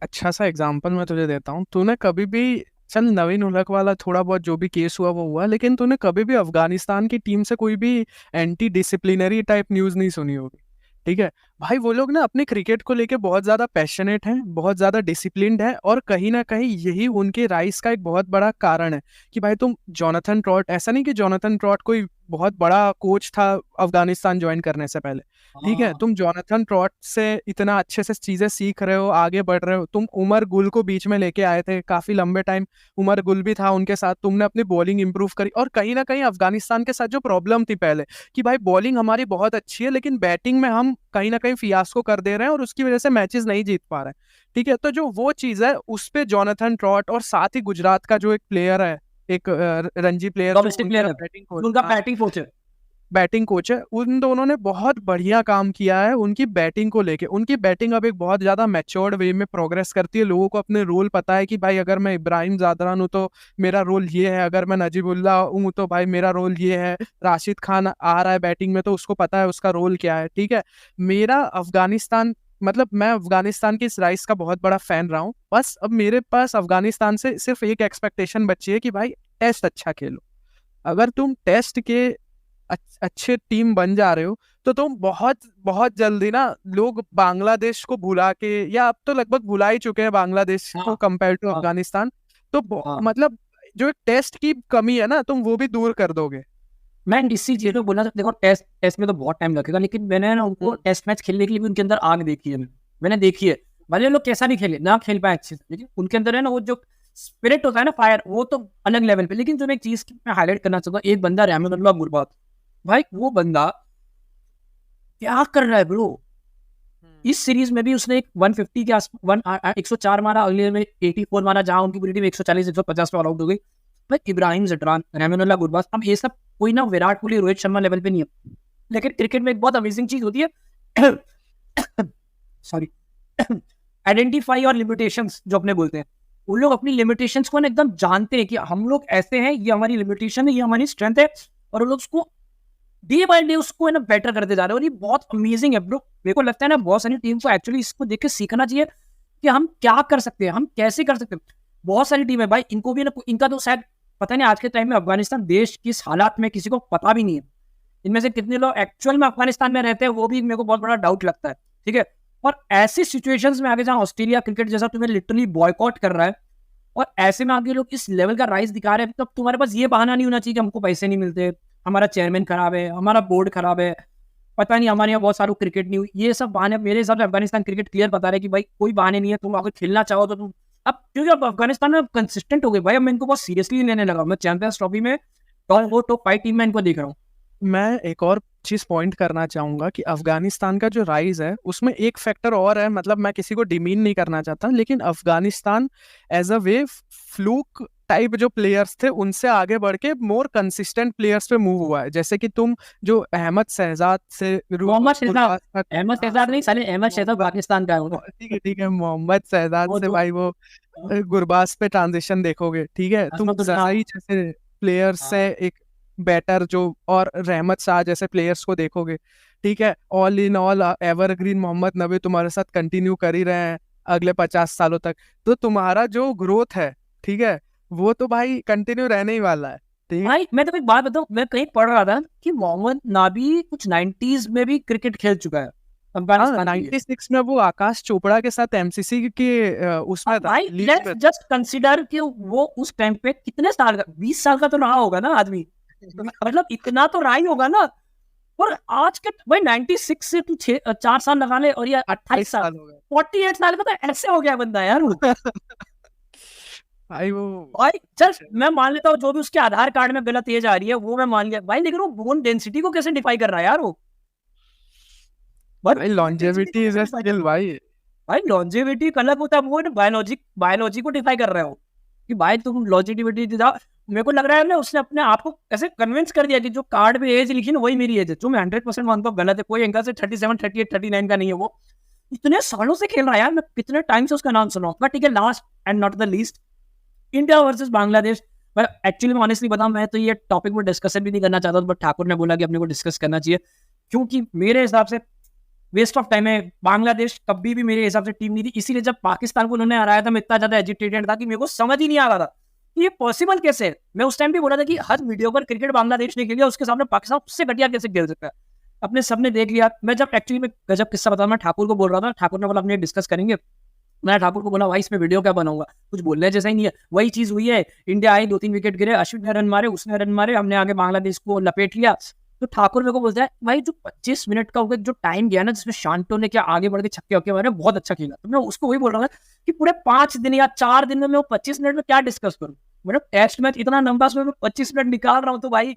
अच्छा सा एग्जांपल मैं तुझे देता हूँ। तूने कभी भी, चल नवीन उल हक वाला थोड़ा बहुत जो भी केस हुआ वो हुआ, लेकिन तूने कभी भी अफगानिस्तान की टीम से कोई भी एंटी डिसिप्लिनरी टाइप न्यूज़ नहीं सुनी होगी, ठीक है। भाई वो लोग ना अपने क्रिकेट को लेके बहुत ज़्यादा पैशनेट हैं, बहुत ज़्यादा डिसिप्लिन्ड है, और कहीं ना कहीं यही उनके राइस का एक बहुत बड़ा कारण है कि भाई तुम जोनाथन ट्रॉट, ऐसा नहीं कि जोनाथन ट्रॉट कोई बहुत बड़ा कोच था अफगानिस्तान ज्वाइन करने से पहले, ठीक है, तुम जोनाथन ट्रॉट से इतना अच्छे से चीजें सीख रहे हो, आगे बढ़ रहे हो। तुम उमर गुल को बीच में लेके आए थे, काफी लंबे टाइम उमर गुल भी था उनके साथ, तुमने अपनी बॉलिंग इंप्रूव करी। और कहीं ना कहीं अफगानिस्तान के साथ जो प्रॉब्लम थी पहले कि भाई बॉलिंग हमारी बहुत अच्छी है, लेकिन बैटिंग में हम कहीं ना कहीं कहीं फियास्को कर दे रहे हैं और उसकी वजह से मैचेस नहीं जीत पा रहे हैं, ठीक है। तो जो वो चीज है उस पे जोनाथन ट्रॉट और साथ ही गुजरात का जो एक प्लेयर है, एक रणजी प्लेयर, डोमेस्टिक प्लेयर है, उनका बैटिंग कोच है, बैटिंग कोच है, उन दोनों ने बहुत बढ़िया काम किया है उनकी बैटिंग को लेके। उनकी बैटिंग अब एक बहुत ज्यादा मैच्योर्ड वे में प्रोग्रेस करती है। लोगों को अपने रोल पता है कि भाई अगर मैं इब्राहिम जादरान हूँ तो मेरा रोल ये है, अगर मैं नजीबुल्ला हूँ तो भाई मेरा रोल ये है, राशिद खान आ रहा है बैटिंग में तो उसको पता है उसका रोल क्या है, ठीक है। मेरा अफगानिस्तान, मतलब मैं अफगानिस्तान की इस राइस का बहुत बड़ा फैन रहा हूँ। बस अब मेरे पास अफगानिस्तान से सिर्फ एक एक्सपेक्टेशन बची है कि भाई टेस्ट अच्छा खेलो। अगर तुम टेस्ट के अच्छे टीम बन जा रहे हो तो तुम बहुत बहुत जल्दी ना, लोग बांग्लादेश को भुला के, या अब तो लगभग भुला ही चुके हैं बांग्लादेश को कंपेयर टू अफगानिस्तान, तो मतलब जो एक टेस्ट की कमी है ना तुम वो भी दूर कर दोगे। मैं इसी चीज में बोलना, देखो टेस्ट में तो बहुत टाइम लगेगा, लेकिन मैंने ना उनको टेस्ट मैच खेलने के लिए भी उनके अंदर आग देखी है, मैंने देखी है। भले लोग कैसा नहीं खेले, ना खेल पाए अच्छे से, लेकिन उनके अंदर है ना वो जो स्पिरिट होता है ना, फायर, वो तो अलग लेवल पे। लेकिन जो मैं एक चीज मैं हाईलाइट करना चाहता हूँ, एक बंदा रहमानुल्लाह गुरबाज, भाई वो बंदा क्या कर रहा है ब्रो। इस सीरीज में भी उसने एक 150 के आस 104 मारा, अगले में 84 मारा, जहां उनकी पूरी टीम 140 150 पे ऑल आउट हो गई। भाई इब्राहिम जटरान, रहमानुल्लाह गुरबाज, अब ये सब कोई ना विराट कोहली रोहित शर्मा लेवल पे नहीं है, लेकिन क्रिकेट में एक बहुत अमेजिंग चीज होती है सॉरी आइडेंटिफाई और लिमिटेशंस जो अपने बोलते हैं। उन लोग अपनी लिमिटेशंस को ना एकदम जानते हैं कि हम लोग ऐसे हैं, ये हमारी लिमिटेशन है, ये हमारी स्ट्रेंथ है, और उन लोग उसको डे बाय डे उसको है ना बेटर करते जा रहे हैं। और ये बहुत अमेजिंग है ब्रो। मेरे को लगता है ना बहुत सारी टीम को एक्चुअली इसको देख के सीखना चाहिए कि हम क्या कर सकते हैं, हम कैसे कर सकते हैं। बहुत सारी टीम है भाई, इनको भी ना, इनका तो शायद पता नहीं आज के टाइम में अफगानिस्तान देश किस हालात में किसी को पता भी नहीं है। इनमें से कितने लोग एक्चुअल में अफगानिस्तान में रहते हैं वो भी मेरे को बहुत बड़ा डाउट लगता है, ठीक है। और ऐसी सिचुएशंस में आगे जहाँ ऑस्ट्रेलिया क्रिकेट जैसा तुम्हें लिटरली बॉयकॉट कर रहा है, और ऐसे में आगे लोग इस लेवल का राइज दिखा रहे हैं, तब तुम्हारे पास ये बहाना नहीं होना चाहिए कि हमको पैसे नहीं मिलते, हमारा चेयरमैन खराब है, हमारा बोर्ड खराब है, पता नहीं हमारे यहाँ बहुत सारा क्रिकेट नहीं हुई। ये सब बहाने मेरे हिसाब से अफगानिस्तान क्रिकेट क्लियर बता रहे कि भाई कोई बहाने नहीं है, तुम अगर खेलना चाहो तो तुम अब, क्योंकि अब अफगानिस्तान में कंसिस्टेंट हो गए भाई। अब मैं इनको बहुत सीरियसली लेने लगा, मैं चैंपियंस ट्रॉफी में टॉप 5 टीम में इनको देख रहा हूँ। मैं एक और चीज पॉइंट करना चाहूंगा कि अफगानिस्तान का जो राइज है उसमें एक फैक्टर और है, मतलब मैं किसी को डिमीन नहीं करना चाहता, लेकिन Afghanistan as a way fluke type जो प्लेयर्स थे उनसे आगे बढ़ के मोर कंसिस्टेंट प्लेयर्स पे मूव हुआ है। जैसे कि तुम जो अहमद शहजाद से, अहमद शहजाद नहीं साले, अहमद शहजाद पाकिस्तान का है, ठीक है, मोहम्मद शहजाद से भाई वो गुरबाज पे ट्रांजिशन देखोगे, ठीक है। तुम जराई जैसे प्लेयर्स से एक बैटर जो, और रहमत शाह जैसे प्लेयर्स को देखोगे, ठीक है। All in all evergreen Mohammed Nabi तुम्हारे साथ कंटिन्यू कर ही रहे हैं अगले 50 सालों तक, तो तुम्हारा जो ग्रोथ है, ठीक है, वो तो भाई कंटिन्यू रहने ही वाला है, ठीक है भाई। मैं तो एक बात बताऊं, मैं कहीं पढ़ रहा था कि मोहम्मद नाबी कुछ 90s में भी क्रिकेट खेल चुका है अफगानिस्तान। 96 में वो आकाश चोपड़ा के साथ एमसीसी के उसमें था। भाई लेट्स जस्ट कंसीडर कि वो उस टाइम पे कितने साल का, 20 साल का तो रहा होगा ना आदमी, मतलब इतना तो रहा ही होगा ना। और आज के भाई 96 से तू 4 साल लगा ले, और ये 28 साल हो गए, 48 साल का तो ऐसे हो गया बंदा यार वो भाई वो भाई चल मैं मान लेता हूँ जो भी उसके आधार कार्ड में गलत एज आ रही है वो मैं मान लिया भाई, लेकिन वो बोन डेंसिटी को कैसे डिफाई कर रहा है यार वो। भाई लॉन्जेविटी इज अ स्किल भाई लॉन्जेविटी एक अलग होता है, वो बायोलॉजी को डिफाई कर रहे हो कि भाई तुम लॉन्जेविटी दिखा। मेरे को लग रहा है ना उसने अपने आप को ऐसे कन्विंस कर दिया कि जो कार्ड पे एज लिखी ना वही मेरी एज है, जो मैं 100% मानता हूँ गलत है। कोई एंगल से 37, 38, 39 का नहीं है वो, इतने सालों से खेल रहा है यार। मैं कितने टाइम से उसका नाम सुना हूँ। ठीक है, last and not the least, India versus Bangladesh. Actually मैं ऑनेस्टली बताऊं, मैं तो ये टॉपिक में डिस्कशन भी नहीं करना चाहता, बट ठाकुर ने बोला कि अपने को डिस्कस करना चाहिए, क्योंकि मेरे हिसाब से वेस्ट ऑफ टाइम है। बांग्लादेश कभी भी मेरे हिसाब से टीम नहीं थी, इसीलिए जब पाकिस्तान को उन्होंने हराया था मैं इतना ज्यादा एजिटेटेड था कि मेरे को समझ ही नहीं आ रहा था कि ये पॉसिबल कैसे है। मैं उस टाइम भी बोला था कि हर वीडियो पर क्रिकेट बांग्लादेश ने खेलिया, उसके सामने पाकिस्तान उससे घटिया कैसे खेल सकता है। अपने सबने देख लिया। मैं जब एक्चुअली में गजब किस्सा बता, मैं ठाकुर को बोल रहा था, ठाकुर ने बोला अपने डिस्कस करेंगे। मैं ठाकुर को बोला भाई इसमें वीडियो क्या बनाऊंगा, कुछ बोलने जैसा ही नहीं है। वही चीज हुई है, इंडिया आई, 2-3 विकेट गिरे, अश्विन ने रन मारे, उसने रन मारे, हमने आगे बांग्लादेश को लपेट लिया। तो ठाकुर मेरे को बोलता है भाई जो 25 मिनट का जो टाइम गया ना, जिसमें शांतो ने क्या आगे बढ़ के छक्के वक्के मारे, बहुत अच्छा खेला। तो मैं उसको वही बोल रहा था कि पूरे 5 दिन या 4 दिन में मैं 25 मिनट में क्या डिस्कस करूँ। मतलब टेस्ट मैच इतना लंबा, उसमें मैं 25 मिनट निकाल रहा हूँ, तो भाई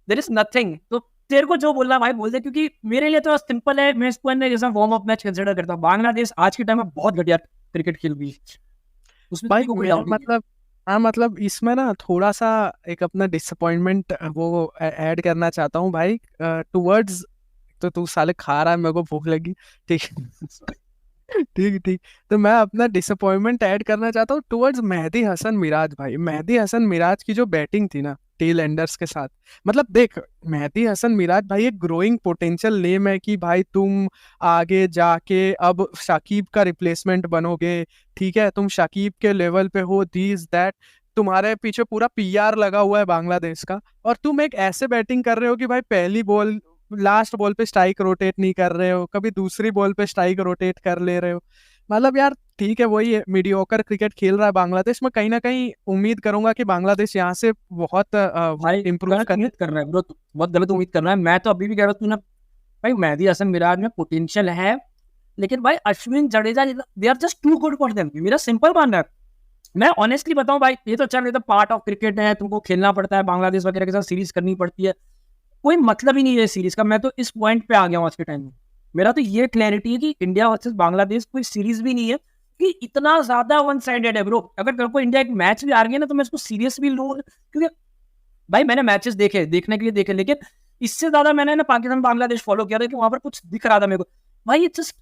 देयर इज नथिंग। तो तेरे को जो बोलना भाई बोल दे, क्योंकि मेरे लिए तो सिंपल है, मैं इसको जैसा वार्म अप मैच कंसिडर करता हूँ। बांग्लादेश आज के टाइम में बहुत घटिया क्रिकेट खेल रही है, उसमें भाई कोई मेरा डाउट नहीं है। मतलब, हाँ मतलब इसमें ना थोड़ा सा एक अपना डिसअपॉइंटमेंट वो ऐड करना चाहता हूँ भाई, टुवर्ड्स, तो तू साले खा रहा है, मेरे को भूख लगी, ठीक है। ठीक ठीक, तो मैं अपना डिसअपॉइंटमेंट ऐड करना चाहता हूँ टुवर्ड्स मेहदी हसन मिराज। भाई मेहदी हसन मिराज की जो बैटिंग थी ना टेल एंडर्स के साथ, मतलब देख, मेहदी हसन मिराज भाई एक ग्रोइंग पोटेंशियल नेम है कि भाई तुम आगे जाके अब शाकिब का रिप्लेसमेंट बनोगे, ठीक है, तुम शाकिब के लेवल पे हो, दिस दैट, तुम्हारे पीछे पूरा पीआर लगा हुआ है बांग्लादेश का, और तुम एक ऐसे बैटिंग कर रहे हो कि भाई पहली बॉल, लास्ट बॉल पे स्ट्राइक रोटेट नहीं कर रहे हो, कभी दूसरी बॉल पे स्ट्राइक रोटेट कर ले रहे हो। मतलब यार ठीक है, वही मीडियोकर क्रिकेट खेल रहा है बांग्लादेश। मैं कहीं ना कहीं उम्मीद करूंगा कि बांग्लादेश यहाँ से बहुत भाई इम्प्रूव गलत कर। उम्मीद कर रहा है ब्रो, बहुत गलत उम्मीद कर रहा है। मैं तो अभी भी कह रहा हूँ, तू ना भाई मेहदी हसन मिराज में पोटेंशियल है, लेकिन भाई Ashwin Jadeja they are just too good for them, मेरा सिंपल मानना है। मैं ऑनेस्टली बताऊं भाई, ये तो चल, ये तो पार्ट ऑफ क्रिकेट है, तुमको खेलना पड़ता है, बांग्लादेश वगैरह के साथ सीरीज करनी पड़ती है, कोई मतलब ही नहीं है सीरीज का। मैं तो इस पॉइंट पे आ गया हूँ आज के टाइम में। मेरा तो ये क्लैरिटी है कि इंडिया वर्सेस बांग्लादेश कोई सीरीज भी नहीं है, कि इतना ज्यादा वन साइडेड है ब्रो। अगर तेरे को इंडिया एक मैच भी हार गया ना, तो मैं इसको सीरियस भी लूँ, क्योंकि भाई मैंने मैचेस देखे, देखने के लिए देखे, लेकिन इससे ज्यादा मैंने ना पाकिस्तान बांग्लादेश फॉलो किया था, कि वहां पर कुछ दिख रहा था मेरे को। भाई इट्स जस्ट,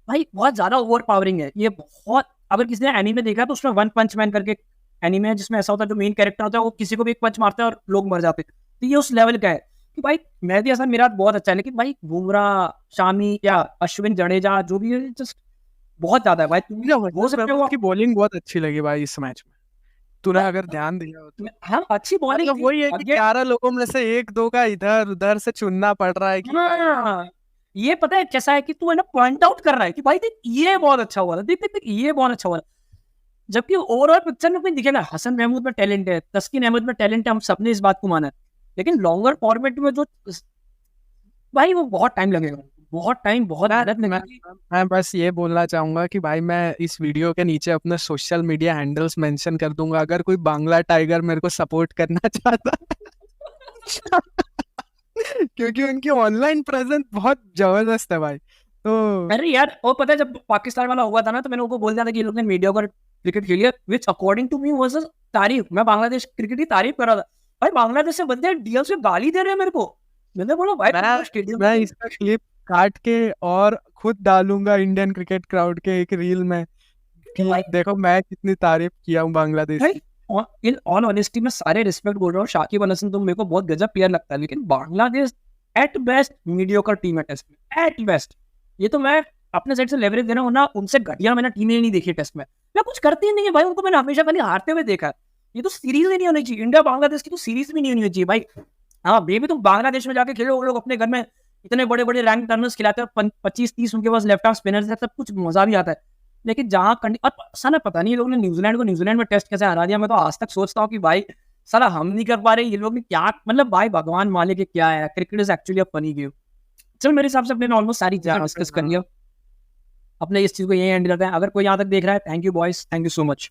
भाई बहुत ज्यादा ओवर पावरिंग है ये, बहुत। अगर किसी ने एनीमे देखा तो उसमें वन पंच मैन करके एनीमे है, जिसमें ऐसा होता है जो मेन कैरेक्टर होता है वो किसी को भी एक पंच मारता है और लोग मर जाते हैं। तो ये उस लेवल का है कि भाई मेहदी हसन मिराज बहुत अच्छा है, लेकिन भाई बुमराह, शामी या अश्विन जडेजा जो भी है, जस्ट बहुत ज्यादा है भाई। तुम हो सकते हो की बॉलिंग बहुत अच्छी लगी भाई इस मैच में, तूने अगर ध्यान दिया हो तो। हाँ, अच्छी बॉलिंग मतलब वही है कि 11 लोगों में से एक दो का इधर उधर से चुनना पड़ रहा है कि हाँ, ये पता है कैसा है कि तू है ना पॉइंट आउट कर रहा है कि भाई देख ये बहुत अच्छा हुआ था, देख देख देख ये बहुत अच्छा हुआ था, जबकि ओवरऑल पिक्चर में कोई दिखेगा हसन महमूद में टैलेंट है, तस्किन अहमद में टैलेंट है, हम सबने इस बात को माना है, लेकिन लॉन्गर फॉर्मेट में जो भाई वो बहुत टाइम लगेगा, बहुत टाइम, बहुत मेहनत लगेगी। मैं बस ये बोलना चाहूंगा कि भाई मैं इस वीडियो के नीचे अपने सोशल मीडिया हैंडल्स मेंशन कर दूंगा, अगर कोई बांग्ला टाइगर मेरे को सपोर्ट करना चाहता है। क्योंकि उनकी ऑनलाइन प्रेजेंस बहुत जबरदस्त है भाई। तो अरे यार, और पता है जब पाकिस्तान वाला हुआ था ना, तो मैंने उनको बोल दिया था कि ये लोग ने मीडिया पर क्रिकेट खेली है, which according to me was तारीफ। मैं बांग्लादेश क्रिकेट की तारीफ कर रहा था, भाई बांग्लादेश से बंदे डीएल से गाली दे रहे हैं मेरे को। मैंने बोला भाई स्टेडियम मैं इसका क्लिप काट के और खुद डालूंगा इंडियन क्रिकेट क्राउड के एक रील में कि देखो मैं कितनी तारीफ किया हूँ बांग्लादेश की। इन ऑल ऑनेस्टी में सारे रिस्पेक्ट बोल रहा हूँ, शाकिब अल हसन तो मेरे को बहुत गजब प्लेयर लगता है, लेकिन Bangladesh at best mediocre team है टेस्ट में, एट बेस्ट। ये तो मैं अपने साइड से लेवरेज दे रहा हूँ ना, उनसे घटिया मैंने टीमें नहीं देखी टेस्ट में, मैं कुछ करती नहीं है भाई, उनको मैंने हमेशा खाली हारते हुए देखा है। ये तो सीरीज ही नहीं होनी चाहिए, इंडिया बांग्लादेश की तो सीरीज भी नहीं होनी चाहिए भाई। हाँ बेबी, तुम बांग्लादेश में जाके खेलो, वो लोग अपने घर में इतने बड़े बड़े रैंक टर्नर्स खिलाते हैं, 25-30 उनके पास लेफ्ट आर्म स्पिनर्स है, सब कुछ मजा भी आता है। लेकिन जहाँ साला पता नहीं ये लोग ने न्यूजीलैंड को न्यूजीलैंड में टेस्ट कैसे हरा दिया। मैं तो आज तक सोचता हूँ कि भाई साला हम नहीं कर पा रहे, ये लोग ने क्या, मतलब भाई भगवान मालिक क्या है, cricket is actually a funny game. चल मेरे हिसाब से अपने ऑलमोस्ट सारी डिस्कस कर लिया, अपने इस चीज को यही एंड करते हैं। अगर कोई यहाँ तक देख रहा है, thank you boys, thank you so much.